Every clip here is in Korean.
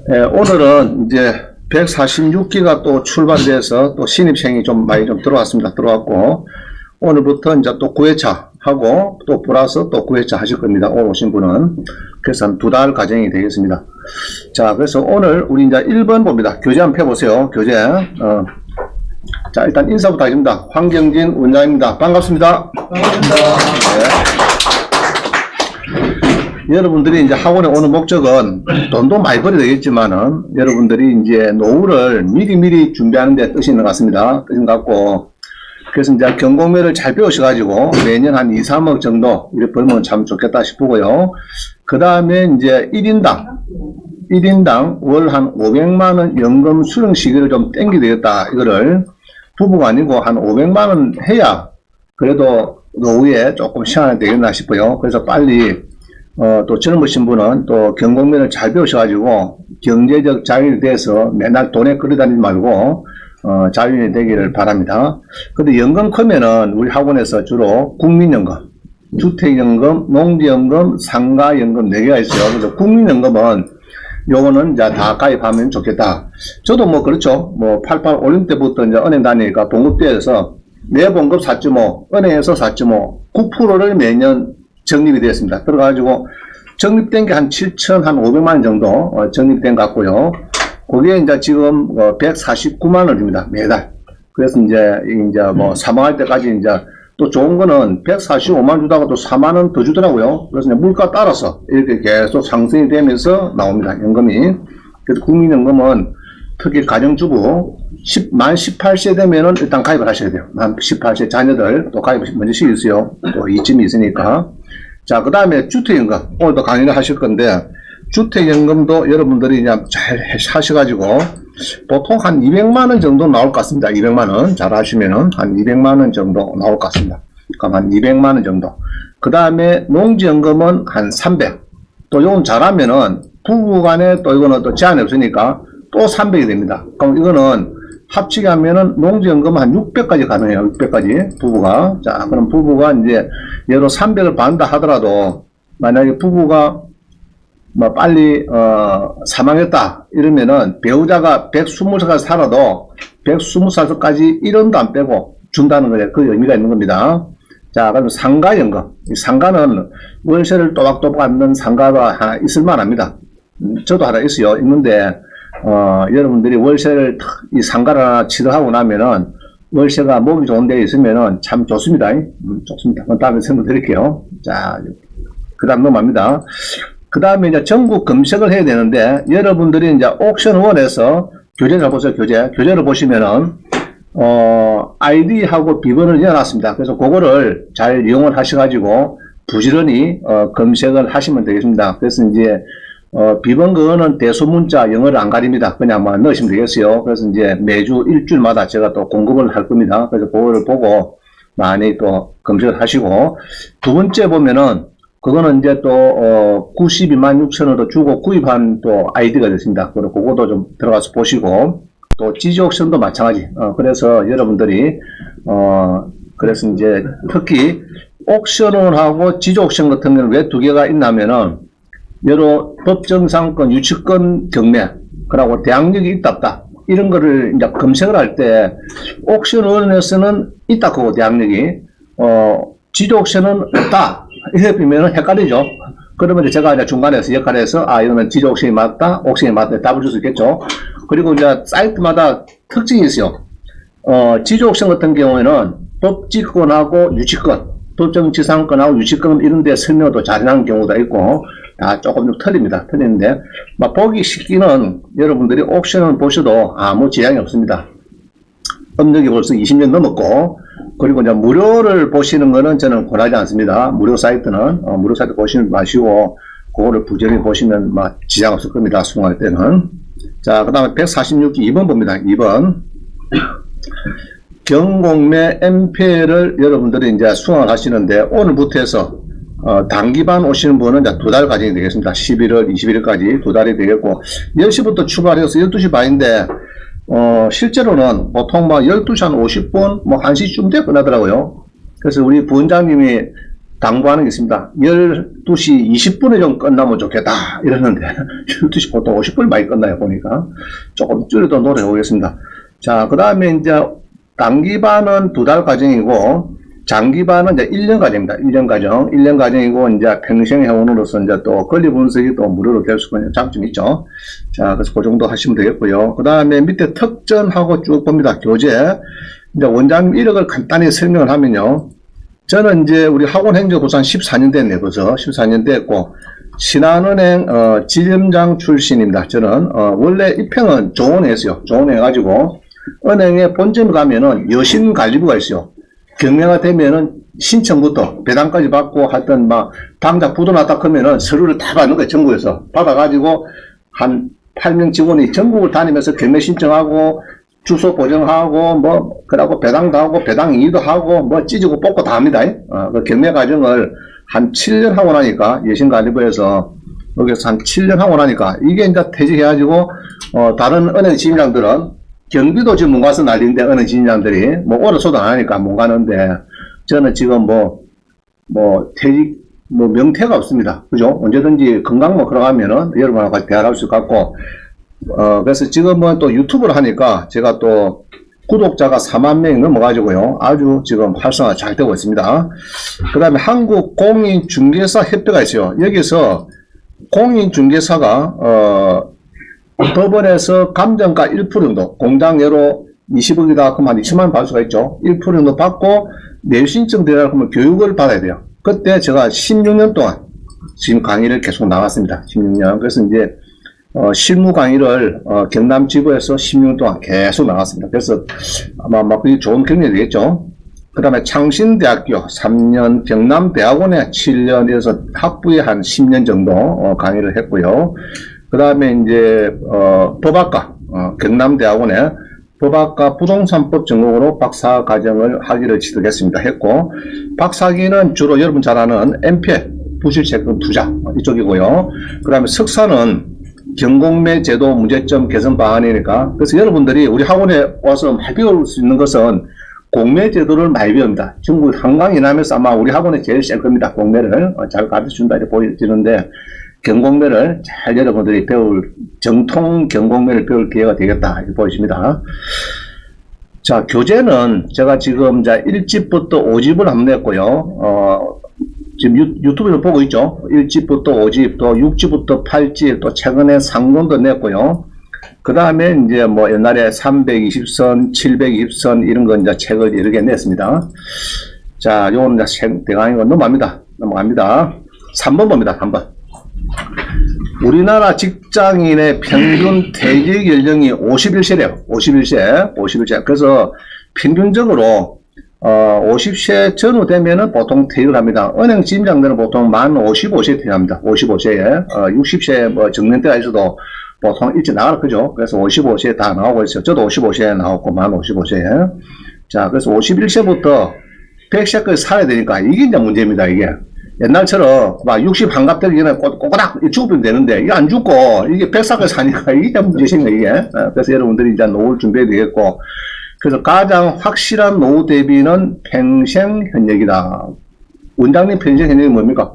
오늘은 이제 146기가 또 출발돼서 또 신입생이 좀 많이 좀 들어왔습니다. 들어왔고, 오늘부터 이제 또 9회차 하고, 또 플러스 또 9회차 하실 겁니다. 오늘 오신 분은. 그래서 한 2달 과정이 되겠습니다. 자, 그래서 오늘 우리 이제 1번 봅니다. 교재 한번 펴보세요. 교재. 자, 일단 인사부터 하겠습니다. 황경진 원장입니다. 반갑습니다. 반갑습니다. 네. 여러분들이 이제 학원에 오는 목적은 돈도 많이 벌어야 되겠지만은 여러분들이 이제 노후를 미리미리 준비하는 데 뜻이 있는 것 같습니다. 뜻인 것 같고, 그래서 이제 경공매를 잘 배우셔가지고 매년 한 2, 3억 정도 이렇게 벌면 참 좋겠다 싶고요. 그 다음에 이제 1인당 월 한 500만원 연금 수령 시기를 좀 땡기게 되겠다. 이거를 부부가 아니고 한 500만원 해야 그래도 노후에 조금 시간이 되겠나 싶어요. 그래서 빨리 또 젊으신 분은 또 경공매를 잘 배우셔가지고 경제적 자율이 돼서 맨날 돈에 끌어다니지 말고 자율이 되기를 바랍니다. 근데 연금 크면은 우리 학원에서 주로 국민연금, 주택연금, 농지연금, 상가연금 4개가 있어요. 그래서 국민연금은 요거는 이제 다 가입하면 좋겠다. 저도 뭐 그렇죠. 뭐 88 올림 때부터 이제 은행 다니니까 봉급대에서 내 봉급 4.5, 은행에서 4.5, 9%를 매년 적립이 되었습니다. 그래가지고 적립된 게 한 7,500만원 정도 적립된 것 같고요. 그게 이제 지금 149만 원입니다. 매달. 그래서 이제 뭐 사망할 때까지 이제 또 좋은 거는 145만 주다가 또 4만 원 더 주더라고요. 그래서 이제 물가 따라서 이렇게 계속 상승이 되면서 나옵니다. 연금이. 그래서 국민연금은 특히 가정주부 만 18세 되면은 일단 가입을 하셔야 돼요. 만 18세 자녀들 또 가입을 먼저 시키세요. 또 이쯤이 있으니까. 자, 그 다음에 주택연금. 오늘도 강의를 하실 건데, 주택연금도 여러분들이 그냥 잘 하셔가지고, 보통 한 200만원 정도 나올 것 같습니다. 200만원. 잘 하시면은 한 200만원 정도 나올 것 같습니다. 그럼 한 200만원 정도. 그 다음에 농지연금은 한 300. 또 이건 잘하면은 부부간에 또 이거는 또 제한이 없으니까 또 300이 됩니다. 그럼 이거는 합치게 하면은 농지연금은 한 600까지 가능해요. 600까지 부부가. 자, 그럼 부부가 이제 예로 300을 받는다 하더라도 만약에 부부가 뭐 빨리 사망했다 이러면은 배우자가 120살까지 살아도 120살까지 1원도 안 빼고 준다는 거예요. 그 의미가 있는 겁니다. 자, 그럼 상가연금. 이 상가는 월세를 또박또박 받는 상가가 하나 있을 만합니다. 저도 하나 있어요. 있는데 여러분들이 월세를 이 상가를 하나 취득하고 나면은 월세가 몸이 좋은 데 있으면은 참 좋습니다. 좋습니다. 다음에 설명드릴게요. 자, 그 다음 넘어갑니다. 그 다음에 이제 전국 검색을 해야 되는데, 여러분들이 이제 옥션원에서 교재를 보세요. 교재를 보시면은, 아이디하고 비번을 넣어놨습니다. 그래서 그거를 잘 이용을 하셔가지고, 부지런히, 검색을 하시면 되겠습니다. 그래서 이제, 비번 그거는 대소문자 영어를 안 가립니다. 그냥 뭐 넣으시면 되겠어요. 그래서 이제 매주 일주일마다 제가 또 공급을 할 겁니다. 그래서 그거를 보고 많이 또 검색을 하시고, 두 번째 보면은, 그거는 이제 또, 92만 6천원도 주고 구입한 또 아이디가 됐습니다. 그리고 그것도 좀 들어가서 보시고, 또 지지 옥션도 마찬가지. 그래서 여러분들이, 그래서 이제 특히 옥션원하고 지지 옥션 같은 경우는 왜 두 개가 있냐면은, 여러 법정상권, 유치권 경매, 그리고 대항력이 있다 없다. 이런 거를 이제 검색을 할 때, 옥션원에서는 있다 그거 대항력이, 지지 옥션은 없다. 이렇게 보면은 헷갈리죠. 그러면 이제 제가 이제 중간에서 역할해서, 이거는 지지 옥션이 맞다, 옥션이 맞다, 답을 줄 수 있겠죠. 그리고 이제 사이트마다 특징이 있어요. 지지 옥션 같은 경우에는 법지권하고 유치권, 법정지상권하고 유치권 이런 데 설명도 잘해놓은 경우도 있고, 조금 좀 틀립니다. 틀리는데, 막 보기 쉽기는 여러분들이 옥션을 보셔도 아무 지장이 없습니다. 업력이 벌써 20년 넘었고, 그리고 이제 무료를 보시는 거는 저는 권하지 않습니다. 무료 사이트는, 무료 사이트 보시지 마시고, 그거를 부지런히 보시면 막 지장 없을 겁니다. 수강할 때는. 자, 그 다음에 146기 2번 봅니다. 2번. 경공매 MPL을 여러분들이 이제 수강을 하시는데, 오늘부터 해서, 단기반 오시는 분은 이제 2달 과정이 되겠습니다. 11월, 21일까지 2달이 되겠고, 10시부터 출발해서 12시 반인데, 실제로는 보통 막 12시 한 50분, 뭐 1시쯤 돼 끝나더라고요. 그래서 우리 부원장님이 당부하는 게 있습니다. 12시 20분에 좀 끝나면 좋겠다 이러는데 12시 보통 50분 많이 끝나요 보니까. 조금 줄여도 노력해 보겠습니다. 자, 그 다음에 이제 단기반은 2달 과정이고 장기반은 이제 1년 과정입니다. 1년 과정. 1년 과정이고 이제 평생 회원으로서 이제 또 권리 분석이 또 무료로 될 수 있는 장점이 있죠. 자, 그래서 그 정도 하시면 되겠고요. 그 다음에 밑에 특전하고 쭉 봅니다. 교재. 이제 원장님 이력을 간단히 설명을 하면요. 저는 이제 우리 학원행정부산 14년 됐네요. 벌써 14년 됐고 신한은행 지점장 출신입니다. 저는 원래 입행은 조은회였어요. 조은회 해가지고 은행에 본점 가면은 여신관리부가 있어요. 경매가 되면은 신청부터 배당까지 받고 하여튼 막 당장 부도났다 하면은 서류를 다 받는 거예요. 전국에서 받아가지고 한 8명 직원이 전국을 다니면서 경매 신청하고 주소 보정하고 뭐 그러고 배당도 하고 배당 이의도 하고 뭐 찢고 뽑고 다 합니다. 그 경매 과정을 한 7년 하고 나니까 여신관리부에서 여기서 한 7년 하고 나니까 이게 이제 퇴직해가지고 다른 은행 지점장들은 경비도 지금 못 가서 난리인데 은행 지점장들이 뭐 오래서도 안 하니까 못 가는데 저는 지금 퇴직 명태가 없습니다. 그죠? 언제든지 건강만 걸어가면은 여러분하고 같이 대화할 수 있고 그래서 지금은 또 유튜브를 하니까 제가 또 구독자가 4만 명이 넘어가지고요. 아주 지금 활성화 잘 되고 있습니다. 그 다음에 한국공인중개사 협회가 있어요. 여기서 공인중개사가 법원에서 감정가 1% 정도, 공장예로 20억이다 그러면 한 2천만 원 받을 수가 있죠. 1% 정도 받고 내일 신청 들어가면 그러면 교육을 받아야 돼요. 그때 제가 16년 동안 지금 강의를 계속 나갔습니다. 16년. 그래서 이제 실무 강의를 경남 지부에서 16년 동안 계속 나갔습니다. 그래서 아마 그게 좋은 경력이 되겠죠. 그 다음에 창신대학교 3년, 경남대학원에 7년에서 학부에 한 10년 정도 강의를 했고요. 그 다음에 이제 법학과 경남대학원에 법학과 부동산법 전공으로 박사 과정을 학위를 취득했습니다. 했고 박사학위는 주로 여러분 잘 아는 MPL 부실채권 투자 이쪽이고요. 그 다음에 석사는 경공매 제도 문제점 개선 방안이니까 그래서 여러분들이 우리 학원에 와서 많이 배울 수 있는 것은 공매 제도를 많이 배웁니다. 전국 한강 이남에서 아마 우리 학원에 제일 셀 겁니다. 공매를 잘 가르쳐준다 이렇게 보여지는데 경공매를 잘 여러분들이 배울 정통 경공매를 배울 기회가 되겠다 이렇게 보여집니다. 자, 교재는 제가 지금 1집부터 5집을 한번 냈고요. 지금 유튜브에서 보고 있죠. 1집부터 5집, 또 6집부터 8집, 또 최근에 상권도 냈고요. 그 다음에 이제 뭐 옛날에 320선, 720선 이런 거 이제 책을 여러 개 냈습니다. 자, 요건 이제 대강이고 넘어갑니다. 3번 봅니다. 3번. 우리나라 직장인의 평균 퇴직 연령이 51세래요. 51세. 그래서 평균적으로 50세 전후 되면은 보통 퇴직을 합니다. 은행 지점장들은 보통 만 55세에 퇴직합니다. 55세에 60세 뭐 정년퇴가 있어도 보통 일찍 나가는 거죠. 그래서 55세에 다 나오고 있어요. 저도 55세에 나왔고 만 55세에. 자, 그래서 51세부터 100세까지 살아야 되니까 이게 이제 문제입니다. 이게 옛날처럼 막 60 한갑 되기 전에 꼬꼬닥 죽으면 되는데 이게 안 죽고 이게 100살까지 사니까 이게 참 문제입니다. 이게. 그래서 여러분들이 이제 노후를 준비해야 되겠고. 그래서 가장 확실한 노후 대비는 평생 현역이다. 원장님 평생 현역이 뭡니까?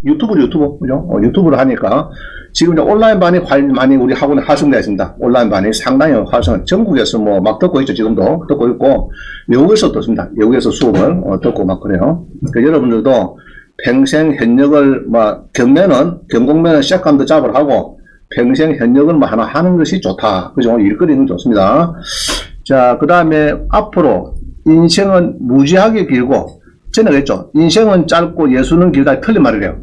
유튜브, 그죠? 유튜브를 하니까 지금 이제 온라인반이 많이 우리 학원에 활성되어 있습니다. 온라인반이 상당히 활성, 전국에서 뭐 막 듣고 있죠. 지금도 듣고 있고, 외국에서 듣습니다. 외국에서 수업을 듣고 막 그래요. 그러니까 여러분들도 평생 현역을 경공매는 시작감도 잡으러 하고, 평생 현역을 뭐 하나 하는 것이 좋다. 그죠? 일거리는 좋습니다. 자, 그 다음에 앞으로 인생은 무지하게 길고, 전에 그랬죠. 인생은 짧고 예술은 길다. 틀린 말이래요.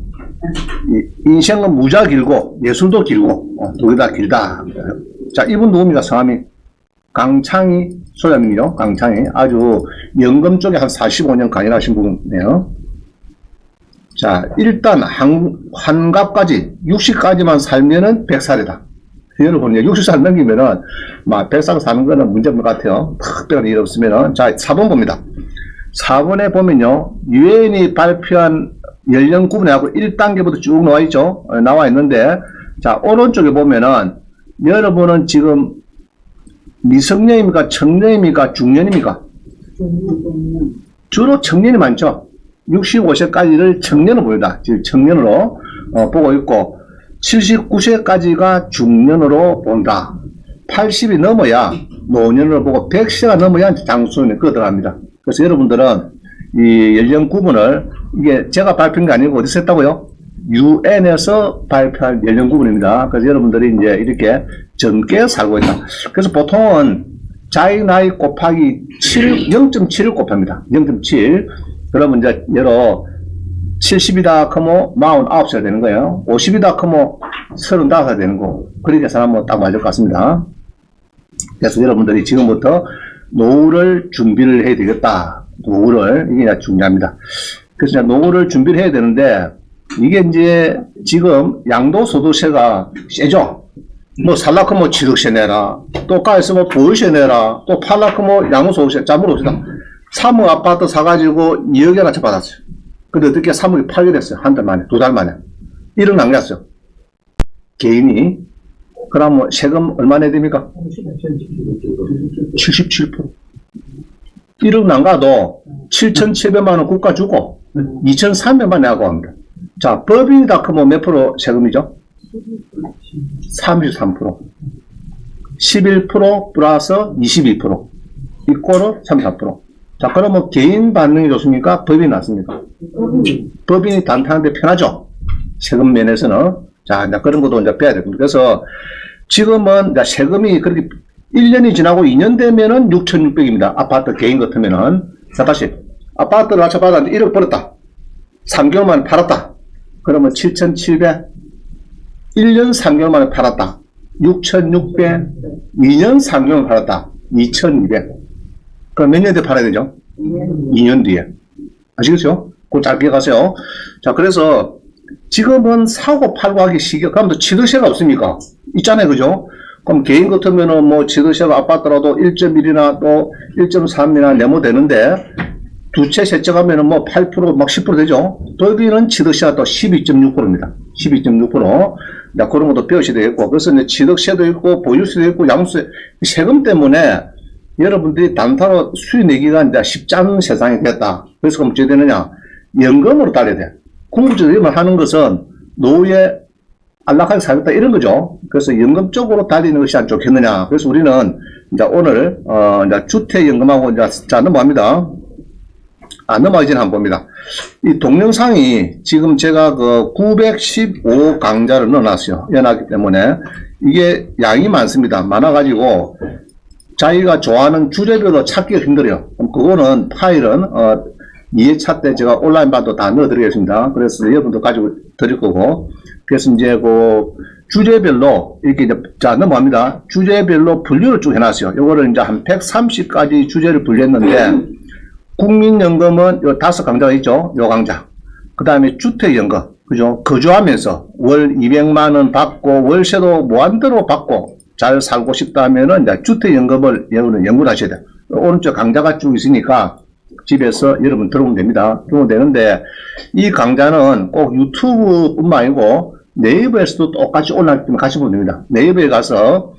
인생은 무지하게 길고 예술도 길고 두 개 다 길다. 자, 이분 누굽니까? 성함이 강창희 소장님이요. 강창희. 아주 연금 쪽에 한 45년 강의하신 분이네요. 자, 일단 환갑까지 60까지만 살면은 100살이다. 여러분, 60살 넘기면은, 막, 100살 사는 거는 문제인 것 같아요. 특별한 일 없으면은. 자, 4번 봅니다. 4번에 보면요, 유엔이 발표한 연령 구분해하고 1단계부터 쭉 나와 있죠? 나와 있는데, 자, 오른쪽에 보면은, 여러분은 지금 미성년입니까? 청년입니까? 중년입니까? 주로 청년이 많죠? 65세까지를 청년으로 보인다. 즉 청년으로 보고 있고 79세까지가 중년으로 본다. 80이 넘어야 노년으로 보고 100세가 넘어야 장수년에 들어갑니다. 그래서 여러분들은 이 연령 구분을 이게 제가 발표한 게 아니고 어디서 했다고요? UN에서 발표한 연령 구분입니다. 그래서 여러분들이 이제 이렇게 젊게 살고 있다. 그래서 보통은 자기 나이 곱하기 0.7을 곱합니다. 0.7. 그러면 이제 예로 70이다 크면 49살 되는 거예요. 50이다 크면 35살 되는 거. 그렇게 계산하면 딱 맞을 것 같습니다. 그래서 여러분들이 지금부터 노후를 준비를 해야 되겠다. 노후를, 이게 중요합니다. 그래서 이제 노후를 준비를 해야 되는데, 이게 이제 지금 양도소득세가 세죠? 뭐 살라크 뭐 취득세 내라, 또 가에서 뭐 보유세 내라, 또 팔라크 뭐 양도소득세. 자, 물어봅시다. 3억 아파트 사가지고 2억이나 받았어요. 근데 어떻게 3억이 팔게 됐어요? 한 달 만에, 두 달 만에. 1억 남겼어요. 개인이. 그럼 뭐 세금 얼마 내야 됩니까? 77%. 1억 남가도 7,700만 원 국가 주고 2,300만 내고 합니다. 자, 법인이다 크면 몇 프로 세금이죠? 33%. 11% 플러스 22%. 이꼬르 34%. 자, 그러면 개인 반응이 좋습니까? 법인이 낫습니까? 법인이 단타하는데 편하죠? 세금 면에서는. 자, 이제 그런 것도 이제 빼야 됩니다. 그래서 지금은 이제 세금이 그렇게 1년이 지나고 2년 되면은 6,600입니다. 아파트 개인 같으면은. 자, 다시. 아파트를 같이 받았는데 1억 벌었다. 3개월 만에 팔았다. 그러면 7,700. 1년 3개월 만에 팔았다. 6,600. 2년 3개월 팔았다. 2,200. 그럼 몇 년 뒤에 팔아야 되죠? 2년 뒤에. 아시겠죠? 그거 짧게 가세요. 자, 그래서 지금은 사고 팔고 하기 시기가, 그럼 또 취득세가 없습니까? 있잖아요. 그죠? 그럼 개인 같으면은 뭐 취득세가 아파트라도 1.1이나 또 1.3이나 내면 되는데, 두 채 세척하면은 뭐 8%, 막 10% 되죠? 여기는 취득세가 또 12.6%입니다. 12.6%. 자, 그런 것도 배우셔야 되겠고. 그래서 이제 취득세도 있고, 보유세도 있고, 양도세, 세금 때문에 여러분들이 단타로 수익 내기가 이제 쉽지 않은 세상이 됐다. 그래서 그럼 어떻게 되느냐? 연금으로 따려야 돼. 궁극적으로 하는 것은 노후에 안락하게 살겠다 이런 거죠. 그래서 연금 쪽으로 달리는 것이 안 좋겠느냐. 그래서 우리는 이제 오늘 이제 주택연금하고 이제 자 넘어갑니다. 넘어가기 전에 한번 봅니다. 이 동영상이 지금 제가 그 915 강좌를 넣어놨어요. 연하기 때문에 이게 양이 많습니다. 많아가지고 자기가 좋아하는 주제별로 찾기가 힘들어요. 그럼 그거는 파일은 2회차 때 제가 온라인반도 다 넣어드리겠습니다. 그래서 여러분도 가지고 드릴 거고. 그래서 이제 그 주제별로 이렇게 이제 자 넘어갑니다. 주제별로 분류를 쭉 해놨어요. 요거를 이제 한 130가지 주제를 분류했는데 국민연금은 요 5강자가 있죠. 요 강자. 그 다음에 주택연금. 그죠? 거주하면서 월 200만원 받고 월세도 무한대로 받고 잘 살고 싶다면은 이제 주택연금을 연구를 하셔야 돼요. 오른쪽 강좌가 쭉 있으니까 집에서 여러분 들어오면 됩니다. 들어오면 되는데 이 강좌는 꼭 유튜브뿐만 아니고 네이버에서도 똑같이 올라가기 때문에 같이 보면 됩니다. 네이버에 가서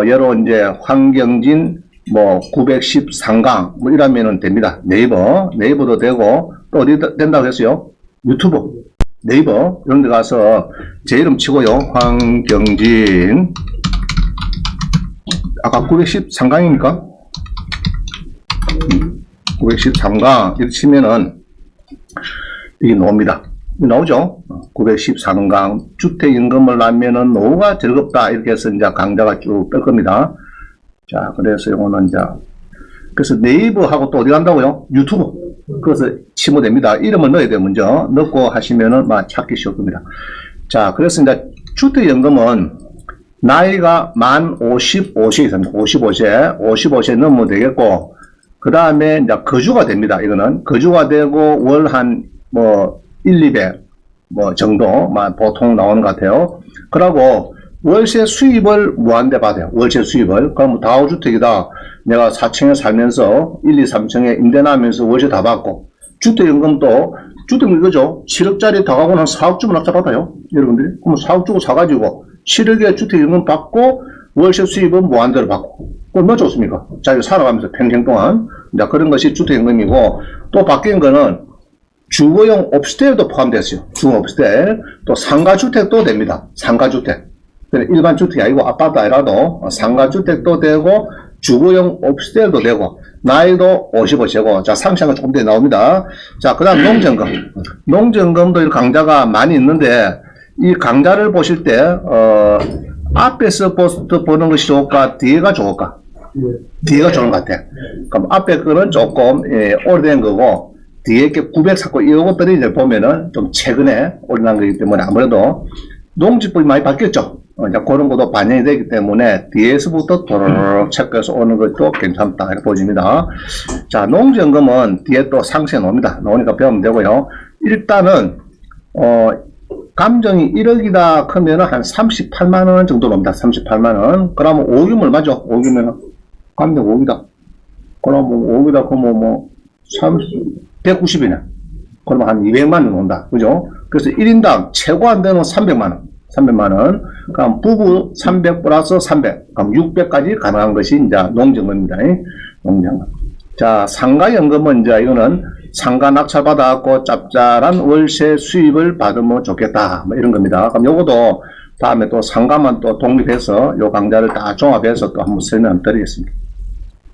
예로 이제 황경진 뭐 913강 뭐 이러면은 됩니다. 네이버도 되고 또 어디 된다고 했어요? 유튜브, 네이버 이런 데 가서 제 이름 치고요. 황경진 아까 913강입니까? 913강 이렇게 치면은 이게 나옵니다. 나오죠? 913강 주택연금을 낳으면은 노후가 즐겁다 이렇게 해서 이제 강좌가 쭉 뜰 겁니다. 자, 그래서 이거는 이제 그래서 네이버하고 또 어디 간다고요? 유튜브. 그래서 치면 됩니다. 이름을 넣어야 돼요. 먼저 넣고 하시면은 막 찾기 쉬울 겁니다. 자, 그래서 이제 주택연금은 나이가 만 55세 이상입니다. 55세 넘으면 되겠고, 그 다음에 이제 거주가 됩니다. 이거는 거주가 되고 월 한 뭐 1,200 뭐 정도만 보통 나오는 것 같아요. 그러고 월세 수입을 무한대 받아요. 월세 수입을. 그럼 다주택이다. 내가 4층에 살면서 1, 2, 3층에 임대나면서 월세 다 받고 주택연금도 주택은 이거죠. 7억짜리 다 가고 한 4억 주면 낙찰 받아요. 여러분들이. 그럼 4억 주고 사가지고 7억에 주택연금 받고 월세 수입은 무한대로 받고. 얼마나 좋습니까? 자기가 살아가면서 평생 동안. 이제 그런 것이 주택연금이고 또 바뀐 거는 주거용 옵스텔도 포함됐어요. 주거 옵스텔. 또 상가주택도 됩니다. 상가주택. 일반 주택이 아니고 아파트 아니라도 상가주택도 되고 주거용 옵스텔도 되고 나이도 55세고 자 상세한 건 조금 더 나옵니다. 자 그다음 농전금. 농전금도 강좌가 많이 있는데 이 강좌를 보실 때 앞에서 보는 것이 좋을까 뒤에가 좋을까? 뒤에가 좋은 것 같아. 그럼 앞에 거는 조금 오래된 거고 뒤에 게 900사건 이것들이 이제 보면은 좀 최근에 올라난 거기 때문에 아무래도 농지법이 많이 바뀌었죠. 이제 그런 것도 반영이 되기 때문에 뒤에서부터 도로록 체크해서 오는 것도 괜찮다 이렇게 보여집니다. 자 농전금은 뒤에 또 상세 나옵니다. 나오니까 배우면 되고요. 일단은 감정이 1억이다 크면은 한 38만원 정도 납니다. 38만원. 그러면 5억이면 얼마죠? 5억이면 감정 5억이다. 그러면 5억이다 그러면 190이네. 그러면 한 200만원 온다. 그죠? 그래서 1인당 최고 안 되는 300만원. 300만원. 그럼 부부 300 플러스 300. 그럼 600까지 가능한 것이 이제 농정금입니다. 농정금. 자, 상가연금은 이제 이거는 상가 낙찰 받아갖고 짭짤한 월세 수입을 받으면 좋겠다. 뭐 이런 겁니다. 그럼 요것도 다음에 또 상가만 또 독립해서 요 강좌를 다 종합해서 또 한번 설명 드리겠습니다.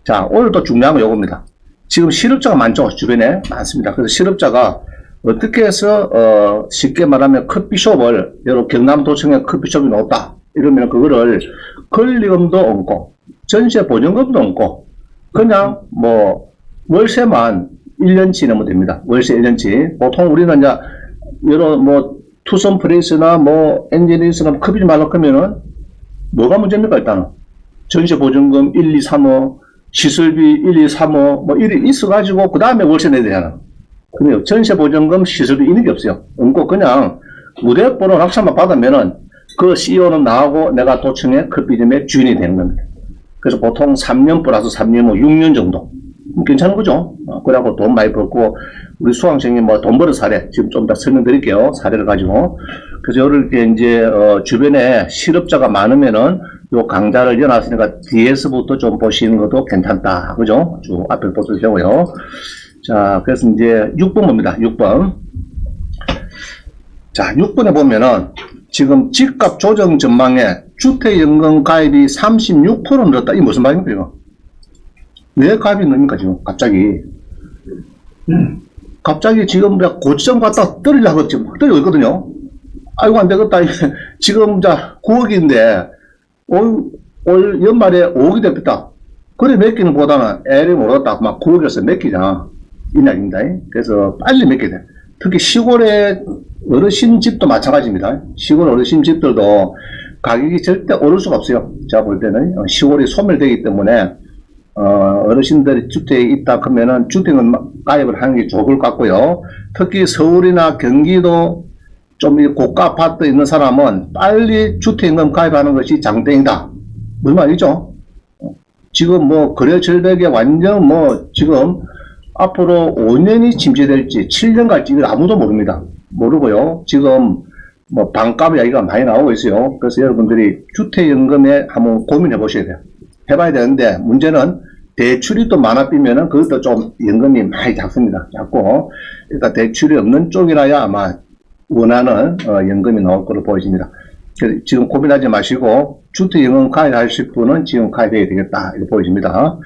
자, 오늘 또 중요한 건 요겁니다. 지금 실업자가 많죠. 주변에 많습니다. 그래서 실업자가 어떻게 해서 쉽게 말하면 커피숍을 여러 경남도청에 커피숍이 나왔다 이러면 그거를 권리금도 얹고 전세 보증금도 얹고 그냥 뭐 월세만 1년치 내면 됩니다. 월세 1년치. 보통 우리는 이제 여러 뭐 투썸 프레스나 뭐 엔젤리스나 커피숍 말로 하면은 뭐가 문제입니까? 일단은 전세 보증금 1, 2, 3호 시설비 1, 2, 3호 뭐 이리 있어가지고 그 다음에 월세 내야 되잖아. 근데 전세 보증금 시설비 있는 게 없어요. 없고 그냥 무대번호 낙찰만 받으면은 그 CEO는 나하고 내가 도청의 커피점의 주인이 되는 겁니다. 그래서 보통 3년 플러스 3년 뭐 6년 정도. 괜찮은 거죠. 그래갖고 돈 많이 벌고 우리 수강생이 뭐 돈 버는 사례 지금 좀 더 설명드릴게요. 사례를 가지고. 그래서 이럴 때 이제 주변에 실업자가 많으면은 요 강좌를 연놨으니까 뒤에서부터 좀 보시는 것도 괜찮다. 그죠? 쭉 앞에 보셔도 되고요. 자, 그래서 이제 6번 봅니다. 6번. 자, 6번에 보면은 지금 집값 조정 전망에 주택연금 가입이 36% 늘었다. 이게 무슨 말입니까, 이거? 왜 가입이 늘립니까, 지금? 갑자기. 갑자기 지금 고점 갔다 떨어지려고 지금 떨어지고 있거든요. 아이고, 안 되겠다. 지금 9억인데, 올 연말에 5억이 됐다. 그래, 몇 끼는 보다는 에이 모르겠다. 막 9억에서 몇 끼잖아. 이날입니다. 그래서 빨리 몇 개 돼. 특히 시골의 어르신 집도 마찬가지입니다. 시골 어르신 집들도 가격이 절대 오를 수가 없어요. 제가 볼 때는 시골이 소멸되기 때문에 어르신들이 주택에 있다 그러면은 주택은 가입을 하는 게 좋을 것 같고요. 특히 서울이나 경기도 좀 고가 아파트 있는 사람은 빨리 주택연금 가입하는 것이 장땡이다. 무슨 말이죠? 지금 뭐 거래 절벽에 완전 뭐 지금 앞으로 5년이 침체될지 7년 갈지 이걸 아무도 모릅니다. 모르고요. 지금 뭐 반값 이야기가 많이 나오고 있어요. 그래서 여러분들이 주택연금에 한번 고민해 보셔야 돼요. 해봐야 되는데 문제는 대출이 또 많아 삐면은 그것도 좀 연금이 많이 작습니다. 작고 일단 대출이 없는 쪽이라야 아마 원하는 연금이 나올 걸로 보여집니다. 그래서 지금 고민하지 마시고 주택연금 가입하실 분은 지금 가입해야 되겠다 이렇게 보여집니다.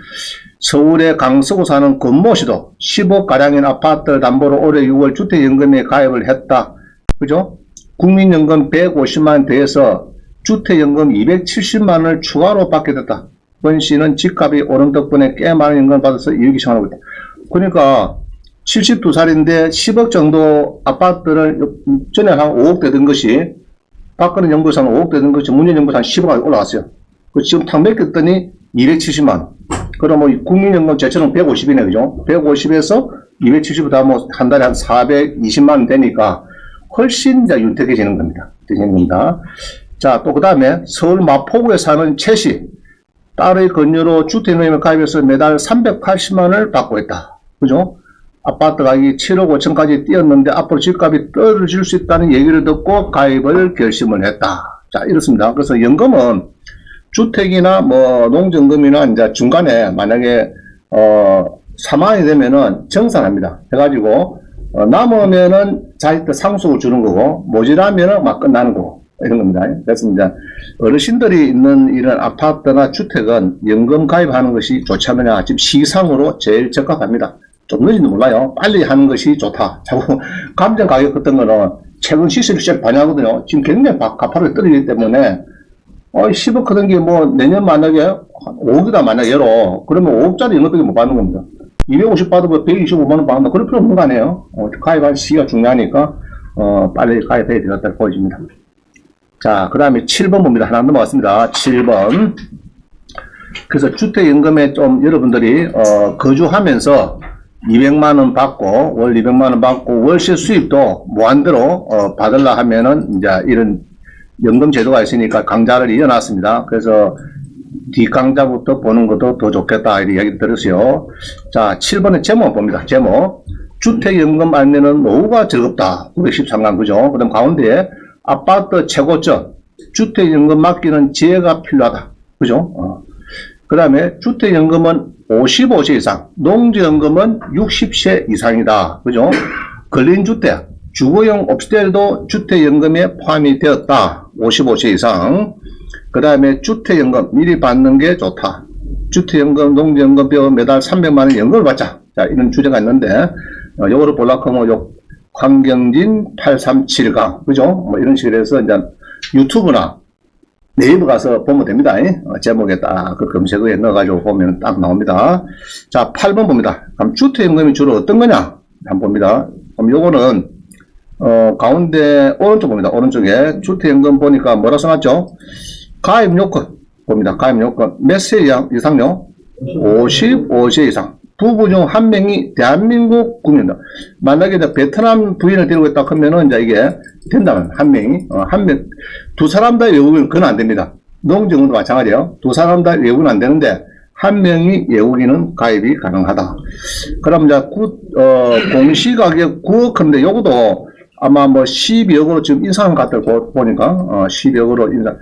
서울의 강서구 사는 권모 씨도 10억가량인 아파트 담보로 올해 6월 주택연금에 가입을 했다. 그죠? 국민연금 150만 더해서 주택연금 270만원을 추가로 받게 됐다. 권 씨는 집값이 오른 덕분에 꽤 많은 연금을 받아서 이익이 생활하고 있다. 그러니까 72살인데 10억 정도 아파트를 전에 한 5억 되던 것이 박근혜 정부에서 한 5억 되던 것이 문재인 정부에서 한 10억 올라왔어요. 지금 탁 맡겼더니 270만원. 그러면 국민연금 제처럼 150이네, 그죠? 150에서 270보다 뭐 한 달에 한 420만원 되니까 훨씬 이제 윤택해지는 겁니다. 되는 겁니다. 자, 또 그 다음에 서울 마포구에 사는 최 씨. 딸의 권유로 주택연금에 가입해서 매달 380만원을 받고 있다. 그죠? 아파트 가격이 7억 5천까지 뛰었는데 앞으로 집값이 떨어질 수 있다는 얘기를 듣고 가입을 결심을 했다. 자, 이렇습니다. 그래서 연금은 주택이나 뭐 농정금이나 이제 중간에 만약에 사망이 되면은 정산합니다. 해가지고 남으면은 자기들 상속을 주는 거고, 모자라면은 막 끝나는 거고, 이런 겁니다. 그래서 이제 어르신들이 있는 이런 아파트나 주택은 연금 가입하는 것이 좋지 않느냐. 지금 시상으로 제일 적합합니다. 좀 늦은지 몰라요. 빨리 하는 것이 좋다. 자꾸 감정 가격 같은 거는 최근 시세를 시작 반영하거든요. 지금 굉장히 가파르게 떨어지기 때문에 10억 하던 게 뭐 내년 만약에 5억이다 만약에 예로 그러면 5억짜리 연금밖에 못 받는 겁니다. 250 받으면 125만 원 받는다. 그럴 필요 없는 거 아니에요. 가입할 시기가 중요하니까 빨리 가입해야 되겠다 보여집니다. 자, 그 다음에 7번 봅니다. 하나 넘어갔습니다. 7번. 그래서 주택연금에 좀 여러분들이 거주하면서 200만원 받고 월 200만원 받고 월세 수입도 무한대로 받으려 하면은 이제 이런 연금 제도가 있으니까 강좌를 이어놨습니다. 그래서 뒷강좌부터 보는 것도 더 좋겠다 이런 이야기 들었어요. 자, 7번의 제목 봅니다. 제목. 주택연금 알면은 노후가 즐겁다. 913강 그죠? 그 다음 가운데 아파트 최고점 주택연금 맡기는 지혜가 필요하다. 그죠? 그 다음에 주택연금은 55세 이상, 농지연금은 60세 이상이다. 그죠? 근린주택, 주거용 옵스텔도 주택연금에 포함이 되었다. 55세 이상. 그 다음에 주택연금 미리 받는 게 좋다. 주택연금, 농지연금 배워 매달 300만원 연금을 받자. 자, 이런 주제가 있는데, 요거를 보려고 하면 요 황경진 837강. 그죠? 뭐 이런 식으로 해서 이제 유튜브나 네이버 가서 보면 됩니다. 제목에 딱 그 검색어에 넣어가지고 보면 딱 나옵니다. 자, 8번 봅니다. 그럼 주택연금이 주로 어떤 거냐? 한번 봅니다. 그럼 요거는, 가운데 오른쪽 봅니다. 오른쪽에 주택연금 보니까 뭐라 써놨죠? 가입 요건 봅니다. 가입 요건. 몇 세 이상요? 55세 이상. 부부 중 한 명이 대한민국 국민이다. 만약에 베트남 부인을 데리고 있다 하면은 이제 이게 된다면 한 명이 두 사람 다 외국인 그건 안 됩니다. 농지연금도 마찬가지예요. 두 사람 다 외국인 안 되는데 한 명이 외국인은 가입이 가능하다. 그럼 이제 공시가격 9억 하는데 요것도 아마 뭐 12억으로 지금 인상한 것 같아요. 보니까 12억으로 인상.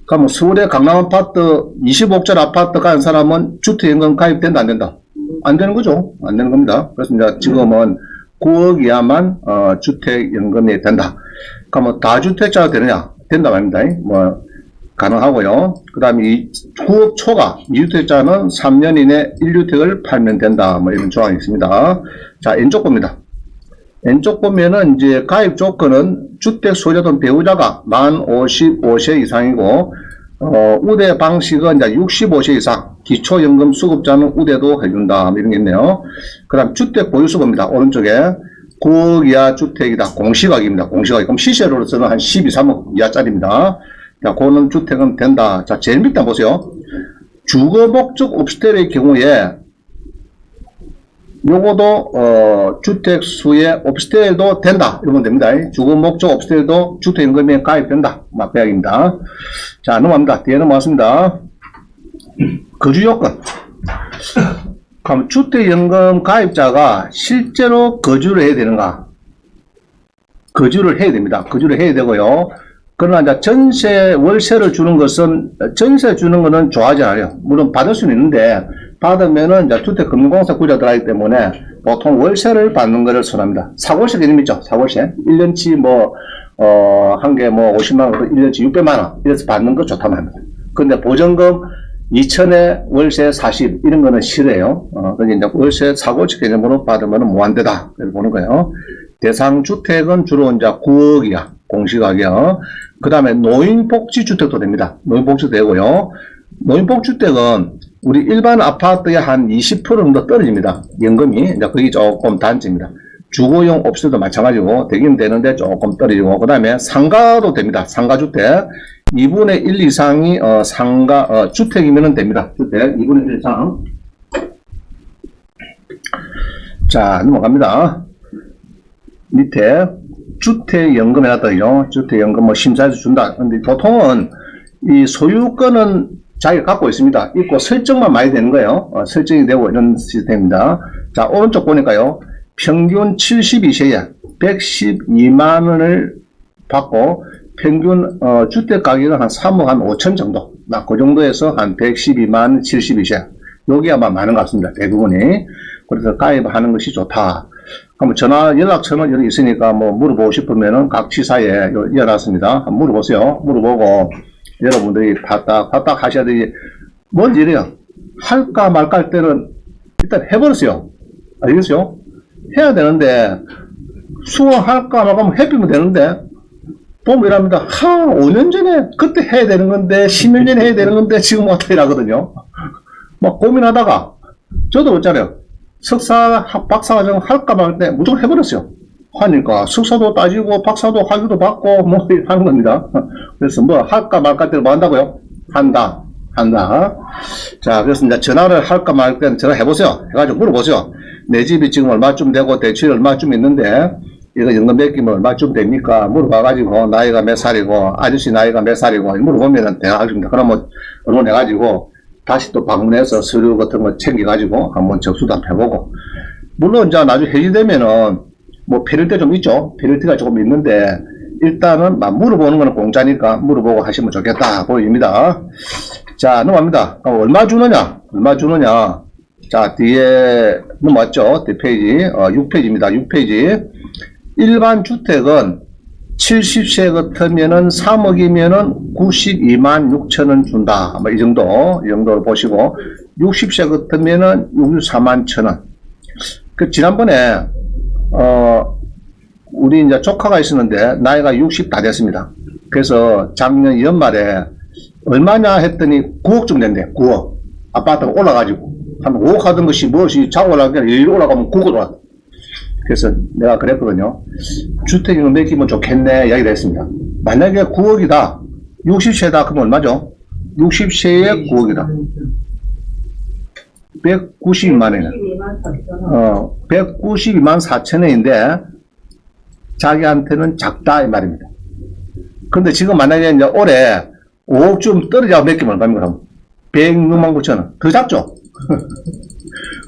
그럼 서울의 강남 아파트 25억짜리 아파트 가는 사람은 주택연금 가입된다 안 된다? 안 되는 거죠. 안 되는 겁니다. 그래서 이제 지금은 9억 이하만 주택연금이 된다. 그러면 다주택자가 되느냐? 된다 말입니다. 뭐 가능하고요. 그 다음에 9억 초과 2주택자는 3년 이내 1주택을 팔면 된다. 뭐 이런 조항이 있습니다. 자, 왼쪽 봅니다. 왼쪽 보면은 이제 가입 조건은 주택 소유자든 배우자가 만 55세 이상이고 우대 방식은 이제 65세 이상, 기초연금 수급자는 우대도 해준다. 이런 게 있네요. 그 다음 주택 보유수 봅니다. 오른쪽에 9억 이하 주택이다. 공시가격입니다. 공시가격. 그럼 시세로서는 한 12, 3억 이하짜리입니다. 자, 그거는 주택은 된다. 자, 제일 밑에 보세요. 주거 목적 옵스텔의 경우에 요거도 주택 수의 옵스텔도 된다. 이러면 됩니다. 주거 목적 옵스텔도 주택연금에 가입된다. 막배약입니다. 자, 넘어갑니다. 뒤에 넘어왔습니다. 거주요건. 그럼 주택연금 가입자가 실제로 거주를 해야 되는가? 거주를 해야 됩니다. 거주를 해야 되고요. 그러나 이제 전세, 월세를 주는 것은, 전세 주는 거는 좋아하지 않아요. 물론 받을 수는 있는데, 받으면은 이제 주택금융공사 구조 들어가기 때문에 보통 월세를 받는 것을 선호합니다. 사골세 개념 있죠? 사골세. 1년치 한 개 50만원, 1년치 600만원. 이래서 받는 거 좋다고 합니다. 근데 보전금 2천에 월세 40, 이런 거는 싫어요. 그러니까 이제 월세 사골세 개념으로 받으면 무한대다. 그래서 보는 거예요. 대상 주택은 주로 이제 9억 이하, 공시가격. 그 다음에 노인복지주택도 됩니다. 노인복지도 되고요. 노인복지주택은 우리 일반 아파트의 한 20% 정도 떨어집니다. 연금이. 이제 그게 조금 단점입니다. 주거용 옵스도 마찬가지고 되긴 되는데 조금 떨어지고, 그 다음에 상가도 됩니다. 상가주택 2분의 1 이상이 상가 주택이면 됩니다. 주택 2분의 1 이상. 자, 넘어갑니다. 밑에 주택연금에 놨더니요. 주택연금 뭐 심사해서 준다. 근데 보통은 이 소유권은 자기가 갖고 있습니다. 있고 설정만 많이 되는 거예요. 설정이 되고 이런 시스템입니다. 자, 오른쪽 보니까요. 평균 72세에 112만 원을 받고 평균 주택 가격은 한 3억 한 5천 정도. 그 정도에서 한 112만 72세. 여기 아마 많은 것 같습니다. 대부분이. 그래서 가입하는 것이 좋다. 한번 전화 연락처는 여기 있으니까 뭐 물어보고 싶으면은 각 지사에 이어놨습니다. 한번 물어보세요. 물어보고 여러분들이 파딱 하셔야 되지. 뭔지 이래요. 할까 말까 할 때는 일단 해버렸어요. 알겠어요? 해야 되는데 수강할까 말까 하면 해피면 되는데 보면 이랍니다. 5년 전에 그때 해야 되는 건데 10년 전에 해야 되는 건데 지금 어떻게 이라거든요. 막 고민하다가 저도 그렇잖아요. 석사 박사과정 할까 말 때 무조건 해버렸어요. 하니까 석사도 따지고 박사도 학위도 받고 뭐 하는 겁니다. 그래서 뭐 할까 말까 때를 뭐 한다고요? 한다. 자, 그래서 이제 전화를 할까 말까 때는 전화 해보세요. 해가지고 물어보세요. 내 집이 지금 얼마쯤 되고 대출이 얼마쯤 있는데 이거 연금 맡기면 얼마쯤 됩니까? 물어봐가지고 나이가 몇 살이고 아저씨 나이가 몇 살이고 물어보면 대화하십니다. 그러면 언론해가지고 다시 또 방문해서 서류 같은 거 챙겨가지고 한번 접수도 한번 해보고 물론 이제 나중에 해지되면은 뭐 페널티 좀 있죠. 페널티가 조금 있는데 일단은 막 물어보는 거는 공짜니까 물어보고 하시면 좋겠다 보입니다. 자, 넘어갑니다. 얼마 주느냐? 자, 뒤에 넘어왔죠. 뒷페이지 6페이지입니다. 6페이지 일반 주택은 70세 같으면은 3억이면은 92만 6천원 준다. 뭐 이 정도로 보시고 60세 같으면은 64만 1천원. 그 지난번에 우리 이제 조카가 있었는데 나이가 60 다 됐습니다. 그래서 작년 연말에 얼마냐 했더니 9억쯤 된대. 9억. 아파트가 올라가지고 한 5억 하던 것이 무엇이 자고 올라가면 여기 올라가면 9억 올라가. 그래서 내가 그랬거든요. 주택을 맡기면 좋겠네 이야기를 했습니다. 만약에 9억이다. 60세다. 그럼 얼마죠? 60세에 9억이다. 192만원이네. 192만 4천원인데 자기한테는 작다 이 말입니다. 근데 지금 만약에 이제 올해 5억쯤 떨어져 맡기면 얼마입니까? 106만 9천원. 더 작죠?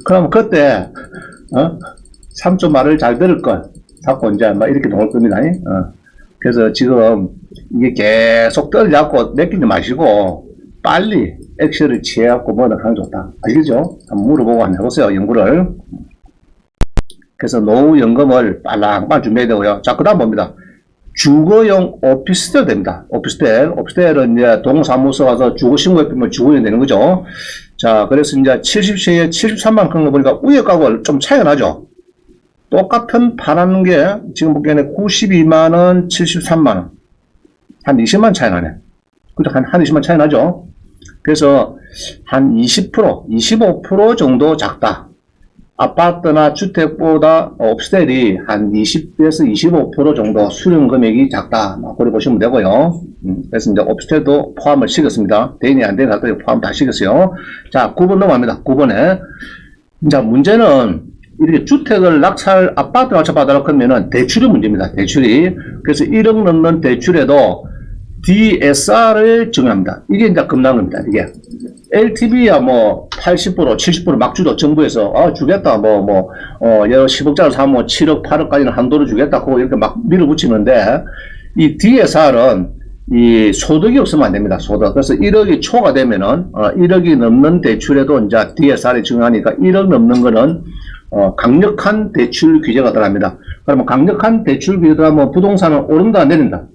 그럼 그때 삼촌 말을 잘 들을 걸 자꾸 이제 막 이렇게 나올 겁니다. 그래서 지금 이게 계속 떨어져갖고 맡기지 마시고 빨리 액션을 취해갖고 뭐는 하는 게 좋다. 아시겠죠? 한번 물어보고 한번 해보세요. 연구를. 그래서 노후연금을 빨랑빨랑 준비해야 되고요. 자, 그 다음 봅니다. 주거용 오피스텔 됩니다. 오피스텔은 이제 동사무소 가서 주거 신고해보면 주거용 되는 거죠. 자, 그래서 이제 70세에 73만 그런 거 보니까 위에 가고 좀 차이가 나죠. 똑같은 파란 게 지금 보기에는 92만원, 73만원. 한 20만 차이 나네. 그죠? 한 20만 차이 나죠? 그래서 한 20%, 25% 정도 작다. 아파트나 주택보다 오피스텔이 한 20에서 25% 정도 수령 금액이 작다. 그렇게 보시면 되고요. 그래서 이제 오피스텔도 포함을 시켰습니다. 대인이 안 되는 것들 포함 다 시켰어요. 자, 9번 넘어갑니다. 9번에. 자, 문제는 이렇게 주택을 아파트 낙찰받으려고 하면은 대출이 문제입니다. 대출이. 그래서 1억 넘는 대출에도 DSR을 정합니다. 이게 이제 겁나는 겁니다. 이게. LTV야 뭐 80%, 70% 막 주죠. 정부에서. 주겠다. 10억짜리 사면 7억, 8억까지는 한도로 주겠다. 그거 이렇게 막 밀어붙이는데, 이 DSR은 이 소득이 없으면 안 됩니다. 소득. 그래서 1억이 초과 되면은, 1억이 넘는 대출에도 이제 DSR이 정하니까 1억 넘는 거는 강력한 대출 규제가 들어갑니다. 그러면 강력한 대출 규제가 들어가면 부동산은 오른다, 내린다?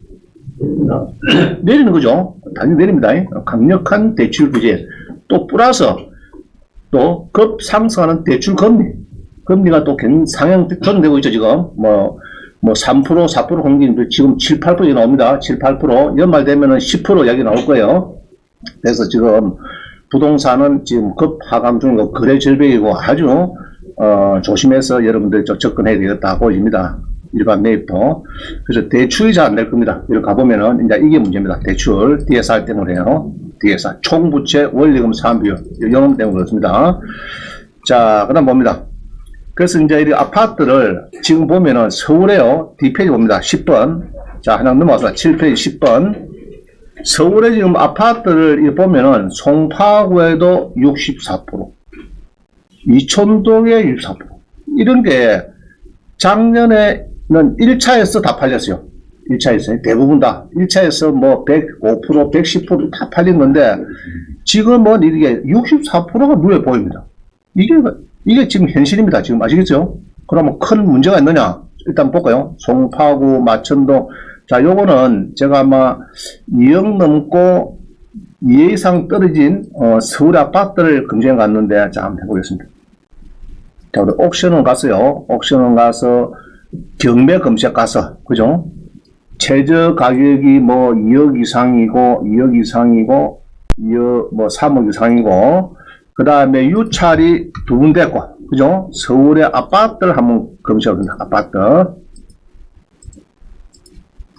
내리는 거죠. 당연히 내립니다. 강력한 대출 규제. 또 플러스 또 급상승하는 대출 금리가 또 상향 조정되고 있죠. 지금 뭐 3%, 4% 공기인데 지금 7, 8% 나옵니다. 7, 8% 연말 되면은 10% 이야기 나올 거예요. 그래서 지금 부동산은 지금 급하강 중이고 거래 절벽이고 아주 조심해서 여러분들 접근해야 되겠다 보입니다. 일반 매입도. 그래서 대출이 잘 안 될 겁니다. 이렇게 가보면은 이제 이게 문제입니다. 대출 DSR 때문에요. DSR 총부채 원리금 사업비율 이런 때문에 그렇습니다. 자, 그다음 봅니다. 그래서 이제 이 아파트를 지금 보면은 서울에요. D페이지 봅니다. 10번. 자, 하나 넘어와서 7페이지 10번. 서울에 지금 아파트를 보면은 송파구에도 64%, 이촌동에 64%. 이런 게 작년에는 1차에서 다 팔렸어요. 1차에서 대부분 다 1차에서 뭐 105%, 110% 다 팔린 건데 지금은 이게 64%가 눈에 보입니다. 이게 지금 현실입니다. 지금 아시겠죠? 그러면 큰 문제가 있느냐? 일단 볼까요? 송파구, 마천동. 자, 요거는 제가 아마 2억 넘고 2회 이상 떨어진 서울 아파트를 검증해 갔는데, 자, 한번 해보겠습니다. 자, 우리 옥션은 갔어요. 옥션은 가서 경매 검색 가서, 그죠? 최저 가격이 뭐 2억 이상이고, 2억 이상이고, 2억, 뭐 3억 이상이고, 그 다음에 유찰이 두 군데 있고, 그죠? 서울의 아파트를 한번 검색해봅니다. 아파트.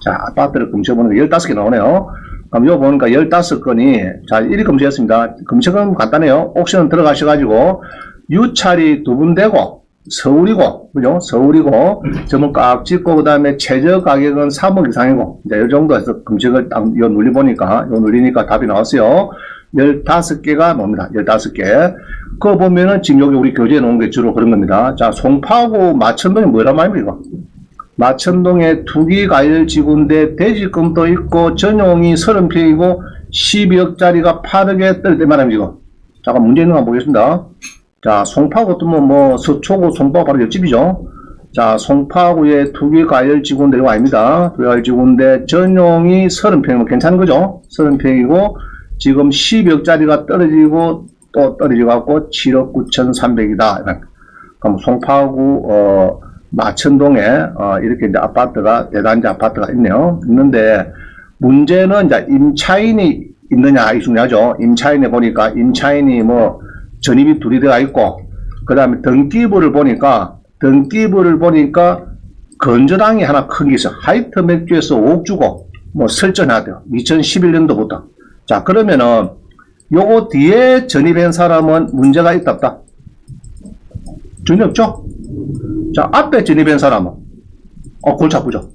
자, 아파트를 검색해보는 게 15개 나오네요. 그럼 이거 보니까 15건이, 자, 1위 검색했습니다. 검색은 간단해요. 옥션 들어가셔가지고, 유찰이 두 군데고, 서울이고, 그죠? 서울이고, 점을 꽉 찍고, 그 다음에 최저 가격은 3억 이상이고, 이제 이 정도에서 검색을 딱, 이거 눌러보니까, 이거 눌리니까 답이 나왔어요. 15개가 뭡니다. 15개. 그거 보면은 지금 여기 우리 교재에 놓은 게 주로 그런 겁니다. 자, 송파구 마천동이 뭐란 말입니까, 이거? 마천동에 투기 과열 지구인데 대지금도 있고, 전용이 30평이고, 12억짜리가 8억에 떨어질 말입니다, 이거. 잠깐 문제 있는 거 한번 보겠습니다. 자, 송파구 뜨면 뭐, 서초구, 송파구 바로 옆집이죠. 자, 송파구의 투기 과열 지구인데 이거 아닙니다. 투기 과열 지구인데 전용이 30평이면 괜찮은 거죠? 30평이고, 지금 12억짜리가 떨어지고, 또 떨어지고 갖고 7억 9,300이다. 그럼 송파구, 마천동에, 이렇게 이제 아파트가, 대단지 아파트가 있네요. 있는데, 문제는 이제 임차인이 있느냐, 이 중요하죠. 임차인에 보니까, 임차인이 뭐, 전입이 둘이 들어가 있고, 그 다음에 등기부를 보니까, 건전항이 하나 큰 게 있어. 하이트 맥주에서 5억 주고, 뭐, 설정해야 돼요. 2011년도부터. 자, 그러면은, 요거 뒤에 전입한 사람은 문제가 있다, 없다? 전혀 없죠? 자, 앞에 전입한 사람은, 골치 아프죠?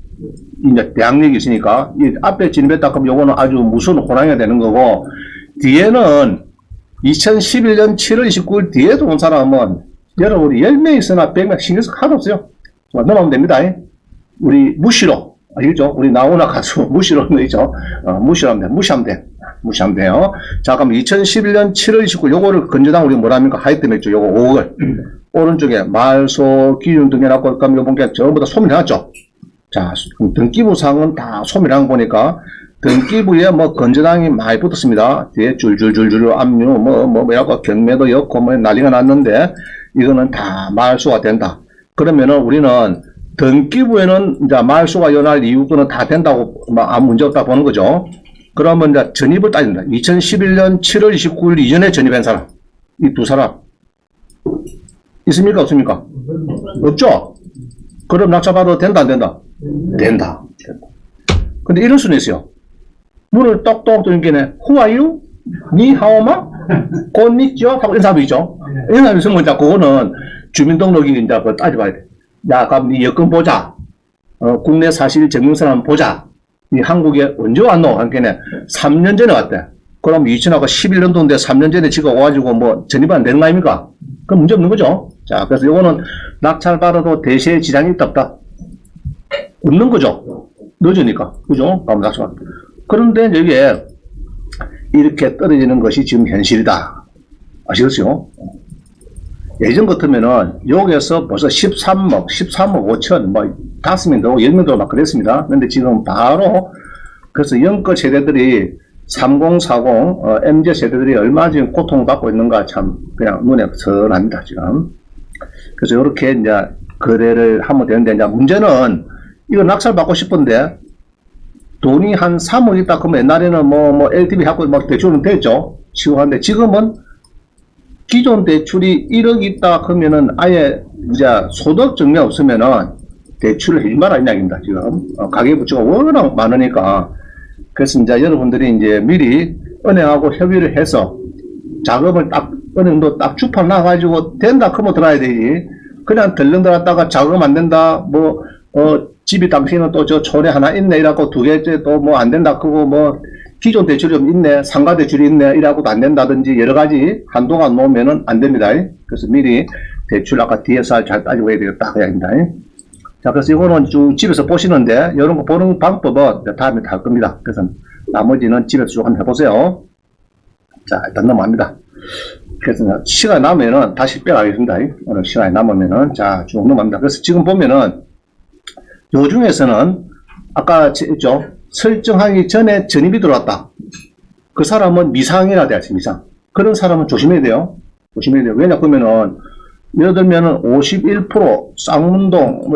이제 대항력이 있으니까, 이 앞에 전입했다 그러면 요거는 아주 무서운 호랑이가 되는 거고, 뒤에는 2011년 7월 29일 뒤에도 온 사람은, 여러분이 10명 있으나 100명 신경 쓸 하나도 없어요. 넘어가면 됩니다. 우리 무시로, 알겠죠? 우리 나오나 가수 무시로 있죠? 무시하면 돼요. 자, 그럼 2011년 7월 29일 요거를 건전당 우리 뭐랍니까? 하이트 맥주 요거 5억을. 오른쪽에 말소, 기준 등해놨고, 그럼 요번 게 전부 다 소멸해놨죠? 자, 등기부상은 다 소멸한 거 보니까, 등기부에 뭐 건전항이 많이 붙었습니다. 뒤에 줄줄줄줄 압류, 약간 경매도 엮고 뭐 난리가 났는데, 이거는 다 말소가 된다. 그러면은 우리는 등기부에는 이제 말소가 연할 이유는 다 된다고, 아무 문제 없다 보는 거죠. 그러면 이제 전입을 따집니다. 2011년 7월 29일 이전에 전입한 사람. 이 두 사람. 있습니까? 없습니까? 없죠? 그럼 낙찰받아도 된다, 안 된다? 된다. 근데 이럴 수는 있어요. 문을 똑똑 두는게네, Who are you? 니 하오마? 곤니죠? 하고 이런 사람이 있죠? 이런 사람이 있으면 이제 그거는 주민등록이 이제 그거 따져봐야 돼. 야, 그럼 니 여권 보자. 국내 사실 증명서는 보자. 니 한국에 언제 왔노? 하니까 3년 전에 왔대. 그럼 2000하고 11년도인데 3년 전에 지가 와가지고 뭐 전입 안 되는 거 아닙니까? 그럼 문제 없는 거죠. 자, 그래서 요거는 낙찰받아도 대세에 지장이 있다, 없다? 없는 거죠. 늦으니까. 그죠? 낙찰. 그런데 이게 이렇게 떨어지는 것이 지금 현실이다. 아시겠어요? 예전 같으면은 여기에서 벌써 13억 5천, 뭐 5명 더, 10명 더 막 그랬습니다. 근데 지금 바로, 그래서 연거 세대들이 3040, MZ 세대들이 얼마나 지금 고통받고 있는가 참 그냥 눈에 선합니다, 지금. 그래서 이렇게 이제 거래를 하면 되는데, 이제 문제는 이거 낙찰 받고 싶은데 돈이 한 3억 있다 그러면 옛날에는 뭐 LTV 하고 막 대출은 됐죠. 치고하는데 지금은 기존 대출이 1억 있다 그러면은 아예 이제 소득 증명 없으면은 대출을 해줄 만한 이야기입니다, 지금. 가계부채가 워낙 많으니까. 그래서 이제 여러분들이 이제 미리 은행하고 협의를 해서 자금을 딱, 은행도 딱 주판 놔가지고 된다 그러면 들어야 되지. 그냥 덜렁 들었다가 자금 안 된다, 집이 당신은 또 저 촌에 하나 있네, 이라고 두 개째 또 뭐 안 된다, 그거 뭐, 기존 대출이 좀 있네, 상가 대출이 있네, 이라고도 안 된다든지 여러 가지 한도가 놓으면은 안 됩니다. 그래서 미리 대출 아까 DSR 잘 따지고 해야 되겠다, 그 이야기입니다. 자, 그래서 이거는 쭉 집에서 보시는데, 이런 거 보는 방법은 다음에 다 할 겁니다. 그래서 나머지는 집에서 쭉 한번 해보세요. 자, 일단 넘어갑니다. 그래서 시간이 남으면은 다시 빼가겠습니다. 오늘 시간이 남으면은 자, 쭉 넘어갑니다. 그래서 지금 보면은 요 중에서는 아까 했죠. 설정하기 전에 전입이 들어왔다. 그 사람은 미상이라 돼야지, 미상. 그런 사람은 조심해야 돼요. 조심해야 돼요. 왜냐, 그러면은, 예를 들면은 51% 쌍문동,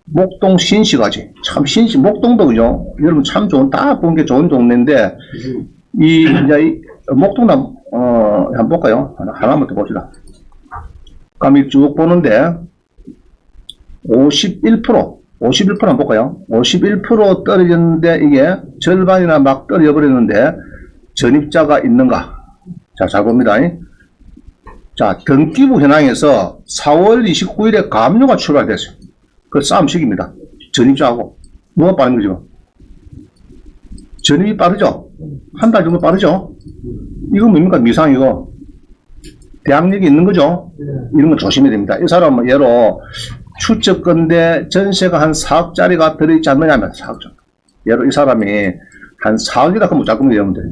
목동 신시가지. 참 신시, 목동도 그죠? 여러분 참 좋은, 다 본 게 좋은 동네인데, 이제 목동남, 한번 볼까요? 하나만 더 봅시다. 그럼 쭉 보는데, 51% 한번 볼까요? 51% 떨어졌는데 이게 절반이나 막 떨어져 버렸는데 전입자가 있는가? 자, 잘 봅니다. 자, 등기부 현황에서 4월 29일에 가압류가 출발됐어요. 그 싸움식입니다. 전입자하고. 뭐가 빠른 거죠? 전입이 빠르죠? 한 달 정도 빠르죠? 이거 뭡니까? 미상이고. 대항력이 있는 거죠? 이런 거 조심해야 됩니다. 이 사람은 예로 추적건데 전세가 한 4억짜리가 들어있지 않느냐면 4억 정도. 예로 이 사람이 한 4억이다 그러면 무조건 되면 돼요.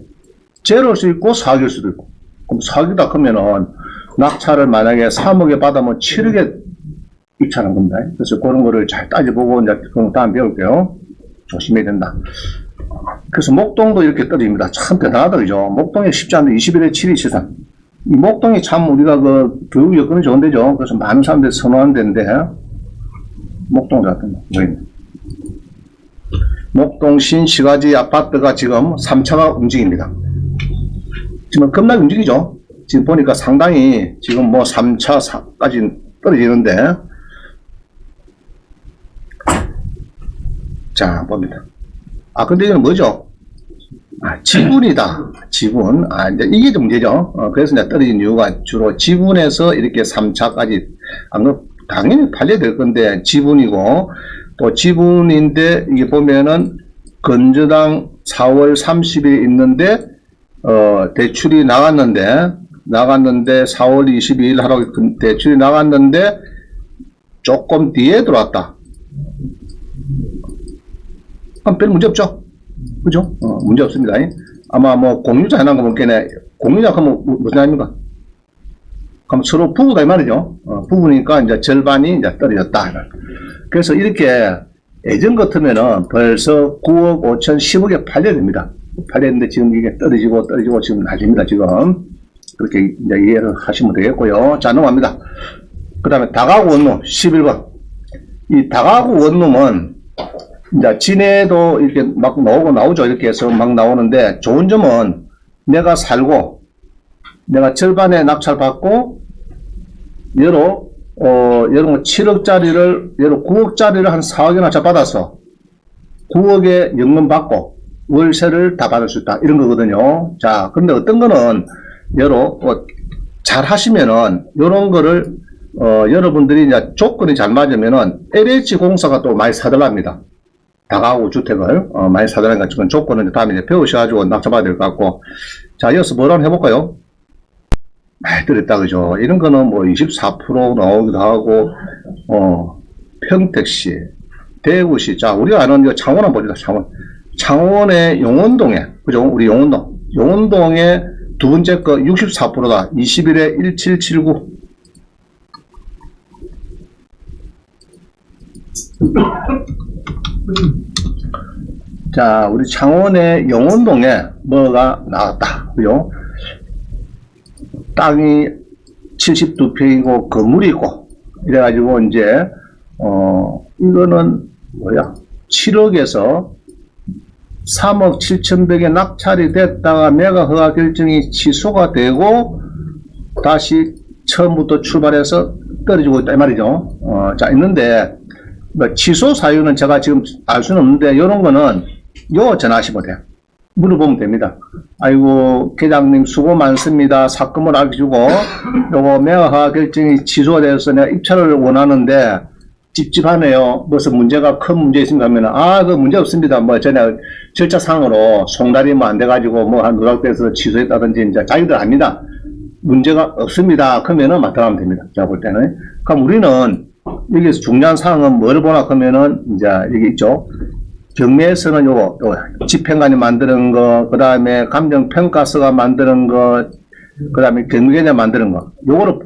제로일 수 있고 4억일 수도 있고. 그럼 4억이다 그러면은 낙찰을 만약에 3억에 받으면 7억에 입찰한 겁니다. 그래서 그런 거를 잘 따져보고 이제 그건 다음 배울게요. 조심해야 된다. 그래서 목동도 이렇게 떨어집니다. 참 대단하다 그죠? 목동이 쉽지 않은데 21에 7이 시산. 이 목동이 참 우리가 그 교육 여건이 좋은 데죠. 그래서 많은 사람들이 선호하는 데인데 목동 같은 거. 목동 신시가지 아파트가 지금 3차가 움직입니다. 지금 겁나게 움직이죠. 지금 보니까 상당히 지금 뭐 3차까지 떨어지는데 자 봅니다. 아 근데 이건 뭐죠? 지분이다. 지분. 이제 이게 좀 문제죠. 그래서 이제 떨어진 이유가 주로 지분에서 이렇게 3차까지, 당연히 팔려야 될 건데, 지분이고, 또 지분인데, 이게 보면은, 건저당 4월 30일 있는데, 대출이 나갔는데, 4월 22일 하루 대출이 나갔는데, 조금 뒤에 들어왔다. 그럼 별 문제 없죠? 그죠? 문제 없습니다. 아마 뭐 공유자 해놓은 거 보니까 공유자 하면 무슨 말입니까? 그럼 서로 부부다 이 말이죠. 부부니까 이제 절반이 이제 떨어졌다. 그래서 이렇게 예전 같으면은 벌써 9억 5천 10억에 팔려야 됩니다. 팔렸는데 지금 이게 떨어지고 지금 난립니다. 지금 그렇게 이제 이해를 하시면 되겠고요. 자, 넘어갑니다. 그 다음에 다가구 원룸 11번. 이 다가구 원룸은 이제 진해도 이렇게 막 나오죠. 이렇게 해서 막 나오는데 좋은 점은 내가 살고 내가 절반에 낙찰 받고 예로 7억짜리를 예로 9억짜리를 한 4억에 낙찰 받아서 9억에 연금 받고 월세를 다 받을 수 있다. 이런 거거든요. 자, 근데 어떤 거는 예로 잘 하시면은 요런 거를 여러분들이 이제 조건이 잘 맞으면은 LH 공사가 또 많이 사달랍니다. 다가구 주택을 많이 사달라니까 지금 조건은 다음에 이제 배우셔가지고 낙찰받아야 될 것 같고. 자, 이어서 뭐라 한번 해볼까요? 많이 들었다 그죠? 이런 거는 뭐 24% 나오기도 하고 평택시, 대구시. 자, 우리가 아는 이 창원 한번 보자. 창원의 용원동에, 그죠? 우리 용원동에 두 번째 거 64%다. 21에 1779. 자, 우리 창원의 용원동에 뭐가 나왔다. 그죠? 땅이 72평이고 건물이 있고 이래가지고 이제 이거는 뭐야? 7억에서 3억 7천백에 낙찰이 됐다가 매각 허가 결정이 취소가 되고 다시 처음부터 출발해서 떨어지고 있다 이 말이죠. 자, 있는데 뭐 취소 사유는 제가 지금 알 수는 없는데 이런 거는 요 전화하시면 돼요. 물어보면 됩니다. 아이고 계장님 수고 많습니다. 사건을 알려주고 요거 매각 결정이 취소돼서 내가 입찰을 원하는데 찝찝하네요. 무슨 문제가 큰 문제 있습니까 하면 그 문제 없습니다. 뭐 전에 절차상으로 송달이 뭐 안 돼가지고 뭐 한 누락돼서 취소했다든지 이제 자기들 압니다. 문제가 없습니다. 그러면은 맡아가면 됩니다. 제가 볼 때는. 그럼 우리는 여기서 중요한 사항은 뭐를 보나 하면은 이제 여기 있죠. 경매에서는 요 집행관이 만드는 거, 그 다음에 감정평가서가 만드는 거, 그 다음에 경매계장 만드는 거, 요거를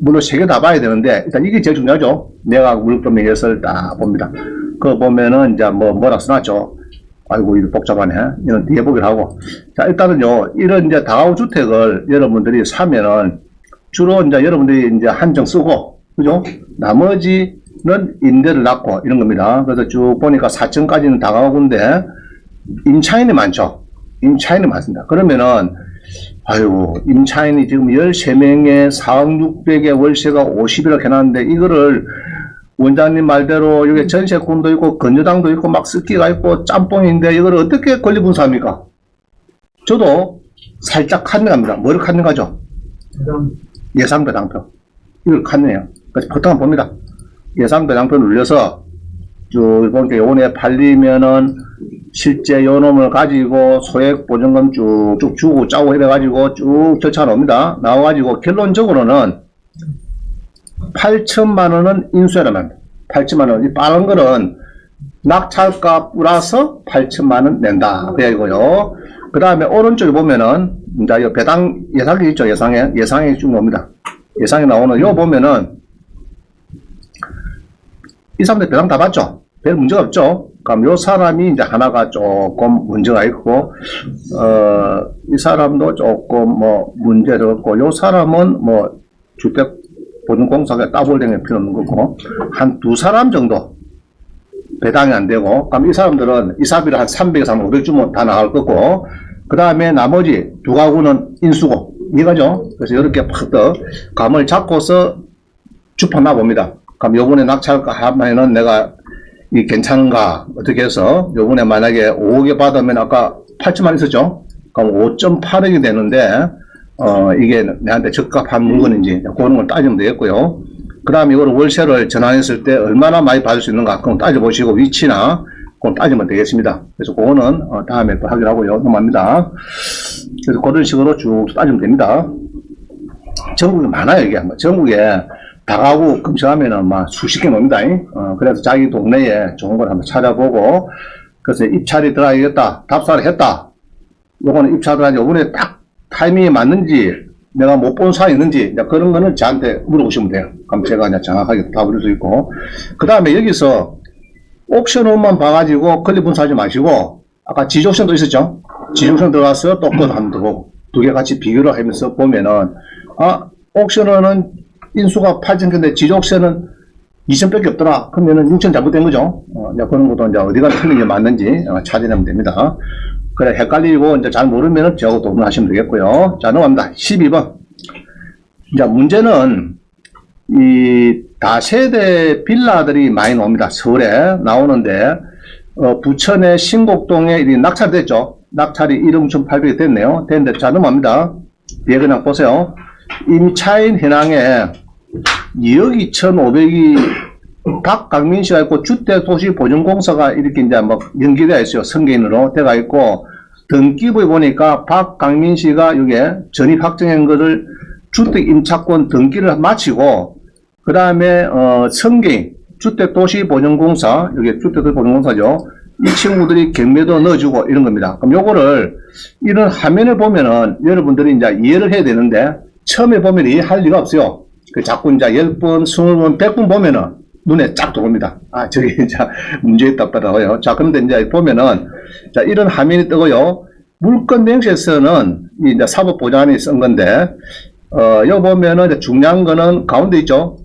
물론 세 개 다 봐야 되는데, 일단 이게 제일 중요하죠. 내가 물권 매개서를 딱 봅니다. 그거 보면은 이제 뭐라 써놨죠. 아이고, 이거 복잡하네. 이런 뒤에 보기를 하고. 자, 일단은요, 이런 이제 다가구 주택을 여러분들이 사면은 주로 이제 여러분들이 이제 한정 쓰고, 그죠? 나머지는 임대를 놨고, 이런 겁니다. 그래서 쭉 보니까 4층까지는 다가구인데, 임차인이 많죠. 임차인이 많습니다. 그러면은, 아이고, 임차인이 지금 13명에 4억 6백에 월세가 50이라고 해놨는데, 이거를 원장님 말대로 여기 전세권도 있고 건조당도 있고 막 습기가 있고 짬뽕인데 이걸 어떻게 권리분사합니까? 저도 살짝 카능합니다. 뭐를 카능하죠? 예상배당표. 이걸 카능해요. 그래서 보통 봅니다. 예상배당표 눌려서 쭉 보니까 요번에 팔리면은 실제 요놈을 가지고 소액보증금 쭉쭉 주고 짜고 이래가지고 쭉 절차 나옵니다. 나와가지고 결론적으로는 8천만 원은 인수해라면 합니다. 8천만 원. 이 빠른 거는 낙찰가 플러스 8천만 원 낸다. 그래가지고요. 그 다음에 오른쪽에 보면은, 이제 요 배당 예상이 있죠. 예상이 쭉 나옵니다. 예상이 나오는 요 보면은, 이 사람들 배당 다 받죠? 별 문제가 없죠? 그럼 요 사람이 이제 하나가 조금 문제가 있고, 이 사람도 조금 뭐 문제가 없고, 요 사람은 뭐 주택 보증공사가 따블댕일 필요 없는 거고, 한 두 사람 정도 배당이 안 되고, 그럼 이 사람들은 이사비를 한 300에서 500 주면 다 나갈 거고, 그 다음에 나머지 두 가구는 인수고, 이거죠? 그래서 이렇게 팍 떠, 감을 잡고서 주판나 봅니다. 그럼 요번에 낙찰가 하면은 내가 이 괜찮은가, 어떻게 해서, 요번에 만약에 5억에 받으면 아까 8천만 있었죠? 그럼 5.8억이 되는데, 이게 내한테 적합한 물건인지 그런 걸 따지면 되겠고요. 그 다음에 이걸 월세를 전환했을 때 얼마나 많이 받을 수 있는가 그건 따져보시고 위치나 그건 따지면 되겠습니다. 그래서 그거는 다음에 또 확인하고요. 넘어갑니다. 그래서 그런 식으로 쭉 따지면 됩니다. 전국에 많아요. 이게 전국에 다가구 검색하면은 막 수십 개 놉니다. 그래서 자기 동네에 좋은 걸 한번 찾아보고, 그래서 입찰이 들어가겠다, 답사를 했다. 요거는 입찰을 하지, 요번에 딱 타이밍이 맞는지, 내가 못 본 사항이 있는지, 그런 거는 저한테 물어보시면 돼요. 그럼 제가 그냥 정확하게 답을 할 수 있고. 그 다음에 여기서 옵션만 봐가지고 권리분사하지 마시고, 아까 지조옵션도 있었죠? 지조옵션 들어가서 또 그것도 한번 더 보고, 두 개 같이 비교를 하면서 보면은, 옵션은 인수가 8,000개인데 지조옵션은 2,000밖에 없더라. 그러면은 6,000 잘못된 거죠. 이제 그런 것도 이제 어디가 틀린 게 맞는지 찾아내면 됩니다. 그래, 헷갈리고, 이제 잘 모르면은 저하고 도움하시면 되겠고요. 자, 넘어갑니다. 12번. 이제 문제는, 이, 다세대 빌라들이 많이 나옵니다. 서울에 나오는데, 부천의 신곡동에 이 낙찰됐죠? 낙찰이 1억 6,800이 됐네요. 됐는데, 자, 넘어갑니다. 뒤에 그냥 보세요. 임차인 현황에 2억 2,500이 박강민 씨가 있고 주택도시보증공사가 이렇게 이제 뭐 연기되어 있어요. 선개인으로 되어 있고, 등기부에 보니까 박강민 씨가 이게 전입 확정한 것을 주택임차권 등기를 마치고, 그 다음에 선개인 주택도시보증공사, 여기 주택도시보증공사죠. 이 친구들이 경매도 넣어주고 이런 겁니다. 그럼 요거를 이런 화면을 보면은 여러분들이 이제 이해를 해야 되는데, 처음에 보면 이해할 리가 없어요. 자꾸 이제 10번, 20번, 100번 보면은 눈에 쫙 들어옵니다. 저기 이제 문제 있다 없다고요. 자, 그런데 이제 보면은, 자, 이런 화면이 뜨고요. 물권 명시에서는 이제 사법보장관이 쓴 건데, 여기 보면은 이제 중요한 거는 가운데 있죠.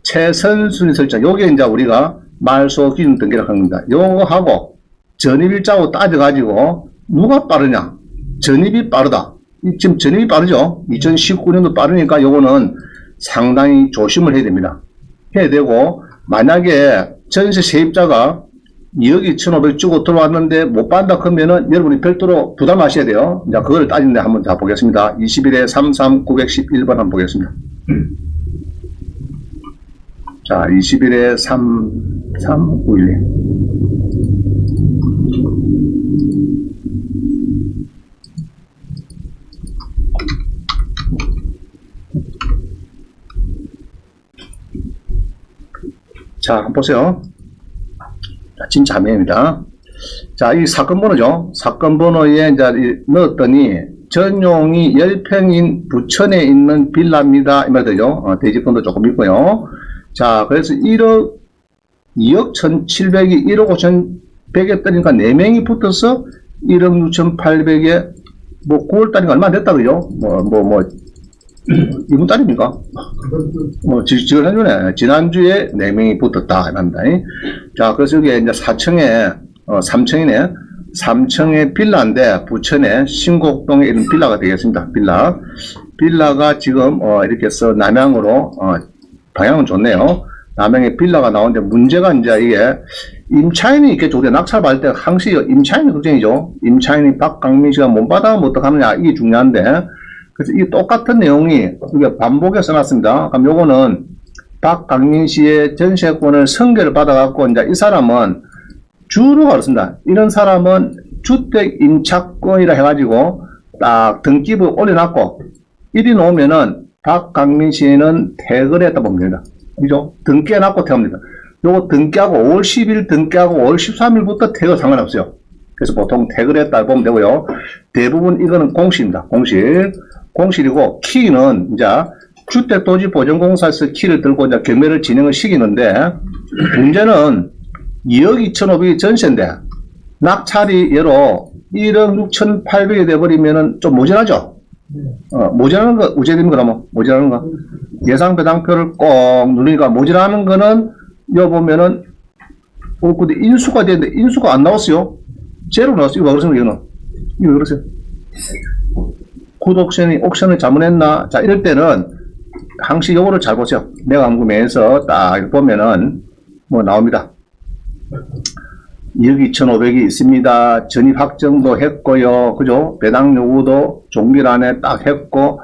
최선순위 설정. 요게 이제 우리가 말소 기준 등기를 한 겁니다. 요거 하고 전입일자고 따져가지고 누가 빠르냐? 전입이 빠르다. 지금 전입이 빠르죠? 2019년도 빠르니까 요거는 상당히 조심을 해야 됩니다. 해야 되고, 만약에 전세 세입자가 2억 2,500 주고 들어왔는데 못 받는다 그러면은 여러분이 별도로 부담하셔야 돼요. 자, 그걸 따진데 한번 자 보겠습니다. 21에 33911번 한번 보겠습니다. 자, 21에 33911. 자, 한번 보세요. 자, 진짜 화면입니다. 자, 이 사건 번호죠. 사건 번호에 이제 넣었더니 전용이 10평인 부천에 있는 빌라입니다. 이 말이죠. 대지권도 조금 있고요. 자, 그래서 2억 1,700이 1억 5,100에 뜨니까 4명이 붙어서 1억 6,800에 뭐 9월달이니까 얼마 안 됐다, 그죠? 이번 달입니까? 지난주에 4명이 붙었다. 이랍니다. 자, 그래서 여기에 이제 3층이네. 3층의 빌라인데, 부천에 신곡동에 있는 빌라가 되겠습니다. 빌라가 지금, 이렇게 해서 남향으로, 방향은 좋네요. 남향에 빌라가 나오는데, 문제가 이제 이게, 임차인이 있겠죠. 우리가 낙찰받을 때 항시 임차인이 걱정이죠. 임차인이 박강민 씨가 못 받아면 어떡하느냐. 이게 중요한데, 그래서 이 똑같은 내용이 우리가 반복해 써놨습니다. 그럼 요거는 박강민 씨의 전세권을 승계를 받아갖고, 이제 이 사람은 주로가 그렇습니다. 이런 사람은 주택 임차권이라 해가지고 딱 등기부 올려놨고, 일이 나오면은 박강민 씨는 퇴근을 했다 보면 됩니다. 그죠? 등기해놨고 퇴근합니다. 요거 등기하고 5월 10일 등기하고 5월 13일부터 퇴근 상관없어요. 그래서 보통 퇴근했다 보면 되고요. 대부분 이거는 공실입니다. 공실이고, 키는 이제 주택도시보전공사에서 키를 들고 이제 경매를 진행을 시키는데, 문제는 2억 2,500이 전세인데, 낙찰이 예로 1억 6,800이 돼버리면은 좀 모자라죠? 모자라는 거, 우재됩니까, 그러면? 모자라는 거? 예상배당표를 꼭 누르니까 모자라는 거는, 여 보면은, 근데 인수가 되는데, 인수가 안 나왔어요? 제로 나왔어요. 이거 왜 그러세요, 이거는? 이거 왜 그러세요? 옵션을 잘못했나? 자, 이럴 때는, 항시 요거를 잘 보세요. 매각구매에서 딱 보면은, 뭐 나옵니다. 2억 2,500이 있습니다. 전입 확정도 했고요. 그죠? 배당 요구도 종결안에 딱 했고,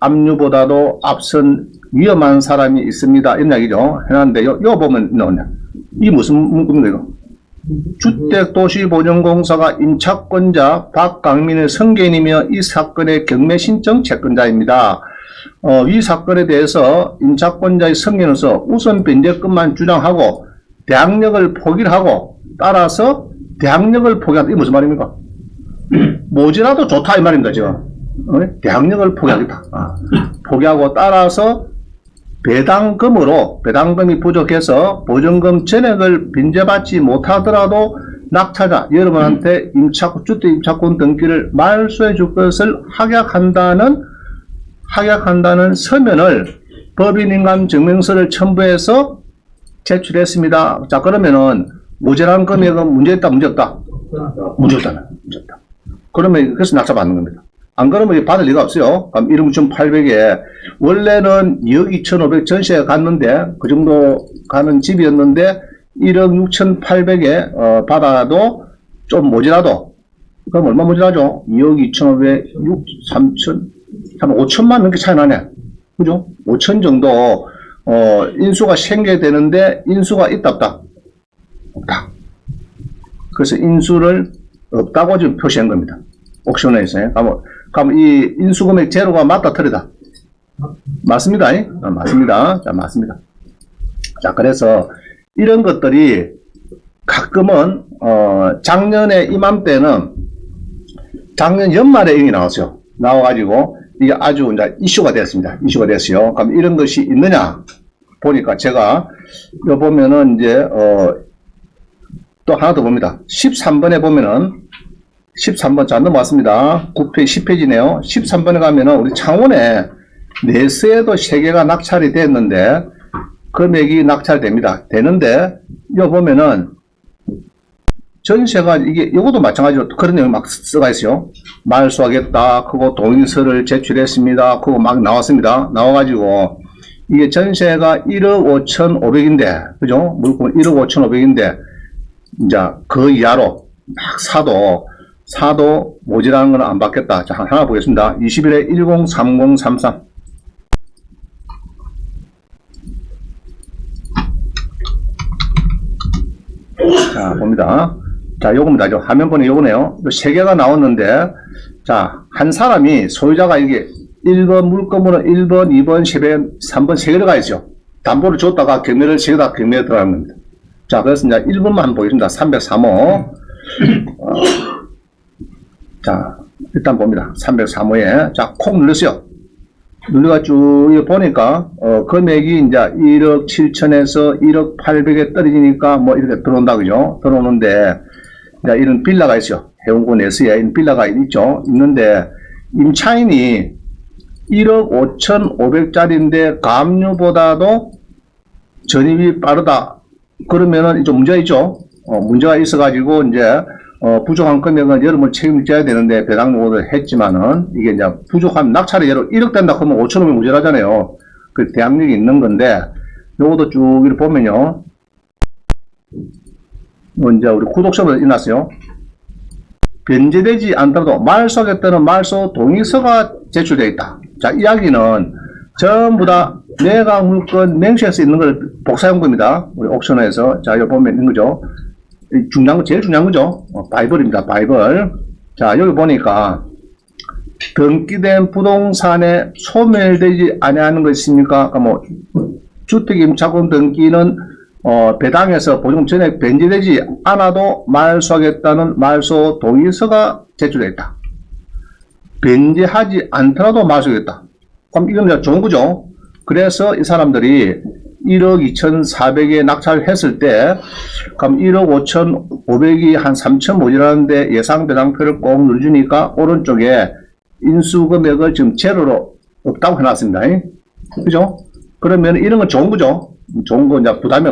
압류보다도 앞선 위험한 사람이 있습니다. 이런 이야기죠. 해놨는데, 요 보면 나오네. 이게 무슨 문구입니까, 이거? 주택도시보전공사가 임차권자 박강민의 성계인이며 이 사건의 경매신청 채권자입니다. 이 사건에 대해서 임차권자의 성계인으로서 우선 변제권만 주장하고 대항력을 포기를 하고, 따라서 대항력을 포기한다. 이게 무슨 말입니까? 모지라도 좋다 이 말입니다, 지금. 대항력을 포기하겠다. 포기하고, 따라서 배당금이 부족해서 보증금 전액을 변제받지 못하더라도 낙찰자 여러분한테 주택 임차권 등기를 말소해 줄 것을 확약한다는 서면을 법인인감 증명서를 첨부해서 제출했습니다. 자, 그러면은 모자란 금액은 문제있다, 문제없다? 문제없다. 그러면 그래서 낙찰받는 겁니다. 안 그러면 받을 리가 없어요. 그럼 1억 6,800에 원래는 2억 2,500 전세에 갔는데, 그 정도 가는 집이었는데 1억 6,800에 받아도 좀 모자라도, 그럼 얼마 모자라죠? 2억 2,500, 6, 3천, 한 5천만 넘게 차이 나네. 그죠? 5천 정도 인수가 생겨야 되는데 인수가 있다 없다? 없다. 그래서 인수를 없다고 지금 표시한 겁니다. 옥션에서. 그럼 이 인수금액 제로가 맞다 틀리다? 맞습니다. 맞습니다. 자, 맞습니다. 자, 그래서 이런 것들이 가끔은 작년에 이맘때는 작년 연말에 이게 나왔어요. 나와가지고 이게 아주 이제 이슈가 됐습니다. 이슈가 됐어요. 그럼 이런 것이 있느냐 보니까 제가 여 보면은 이제 또 하나 더 봅니다. 13번에 보면은 13번 자 넘어왔습니다. 9페이지 10페이지네요. 13번에 가면은 우리 창원에 내수에도 3개가 낙찰이 됐는데 금액이 낙찰됩니다. 되는데 여 보면은 전세가 이게 이것도 마찬가지로 그런 내용이 막 써가 있어요. 말소하겠다. 그거 동의서를 제출했습니다. 그거 막 나왔습니다. 나와가지고 이게 전세가 1억 5,500인데 그죠? 물건 1억 5,500인데 이제 그 이하로 막 사도 모자라는 건 안 받겠다. 자, 하나 보겠습니다. 20일에 103033. 자, 봅니다. 자, 요겁니다. 화면번호 요거네요. 3개가 나왔는데, 자, 한 사람이, 소유자가 이게 1번 물건번호 1번, 2번, 3번 3개 들어가 있죠. 담보를 줬다가 경매를 지어다 경매에 들어가는 겁니다. 자, 그래서 이제 1번만 한번 보겠습니다. 303호. 자, 일단 봅니다. 303호에. 자, 콕 눌렀어요. 눌러가 쭉 보니까, 금액이 이제 1억 7천에서 1억 8백에 떨어지니까 뭐 이렇게 들어온다, 그죠? 들어오는데, 이제 이런 빌라가 있어요. 해운구 내수에 이런 빌라가 있죠. 있는데, 임차인이 1억 5,500짜리인데, 가압류보다도 전입이 빠르다. 그러면은 좀 문제가 있죠. 문제가 있어가지고, 이제, 부족한 금액은 여러분 책임져야 되는데, 배당 요구를 했지만은, 이게 이제 부족한 낙찰이 예를 1억 된다 그러면 5천원이 무죄라잖아요. 그 대항력이 있는 건데, 요것도 쭉 이렇게 보면요. 이제 우리 구독서를 읽었어요. 변제되지 않더라도 말소하겠다는 말소 동의서가 제출되어 있다. 자, 이야기는 전부 다 매각 물건 명시해서 있는 걸 복사한 겁니다. 우리 옥션에서. 자, 여기 보면 있는 거죠. 중요한 거, 제일 중요한 거죠. 바이블입니다. 바이블. 자, 여기 보니까 등기된 부동산에 소멸되지 아니하는 것이 있습니까? 뭐 주택임차권 등기는 배당에서 보증 전액 변제되지 않아도 말소하겠다는 말소 동의서가 제출되어 있다. 변제하지 않더라도 말소하겠다. 그럼 이건 좋은 거죠. 그래서 이 사람들이 1억 2,400에 낙찰을 했을 때, 그럼 1억 5,500이 한 3천 모자라는데 예상 배당표를 꼭 눌러주니까 오른쪽에 인수금액을 지금 제로로 없다고 해놨습니다. 그죠? 그러면 이런 건 좋은 거죠. 좋은 거 이제 부담이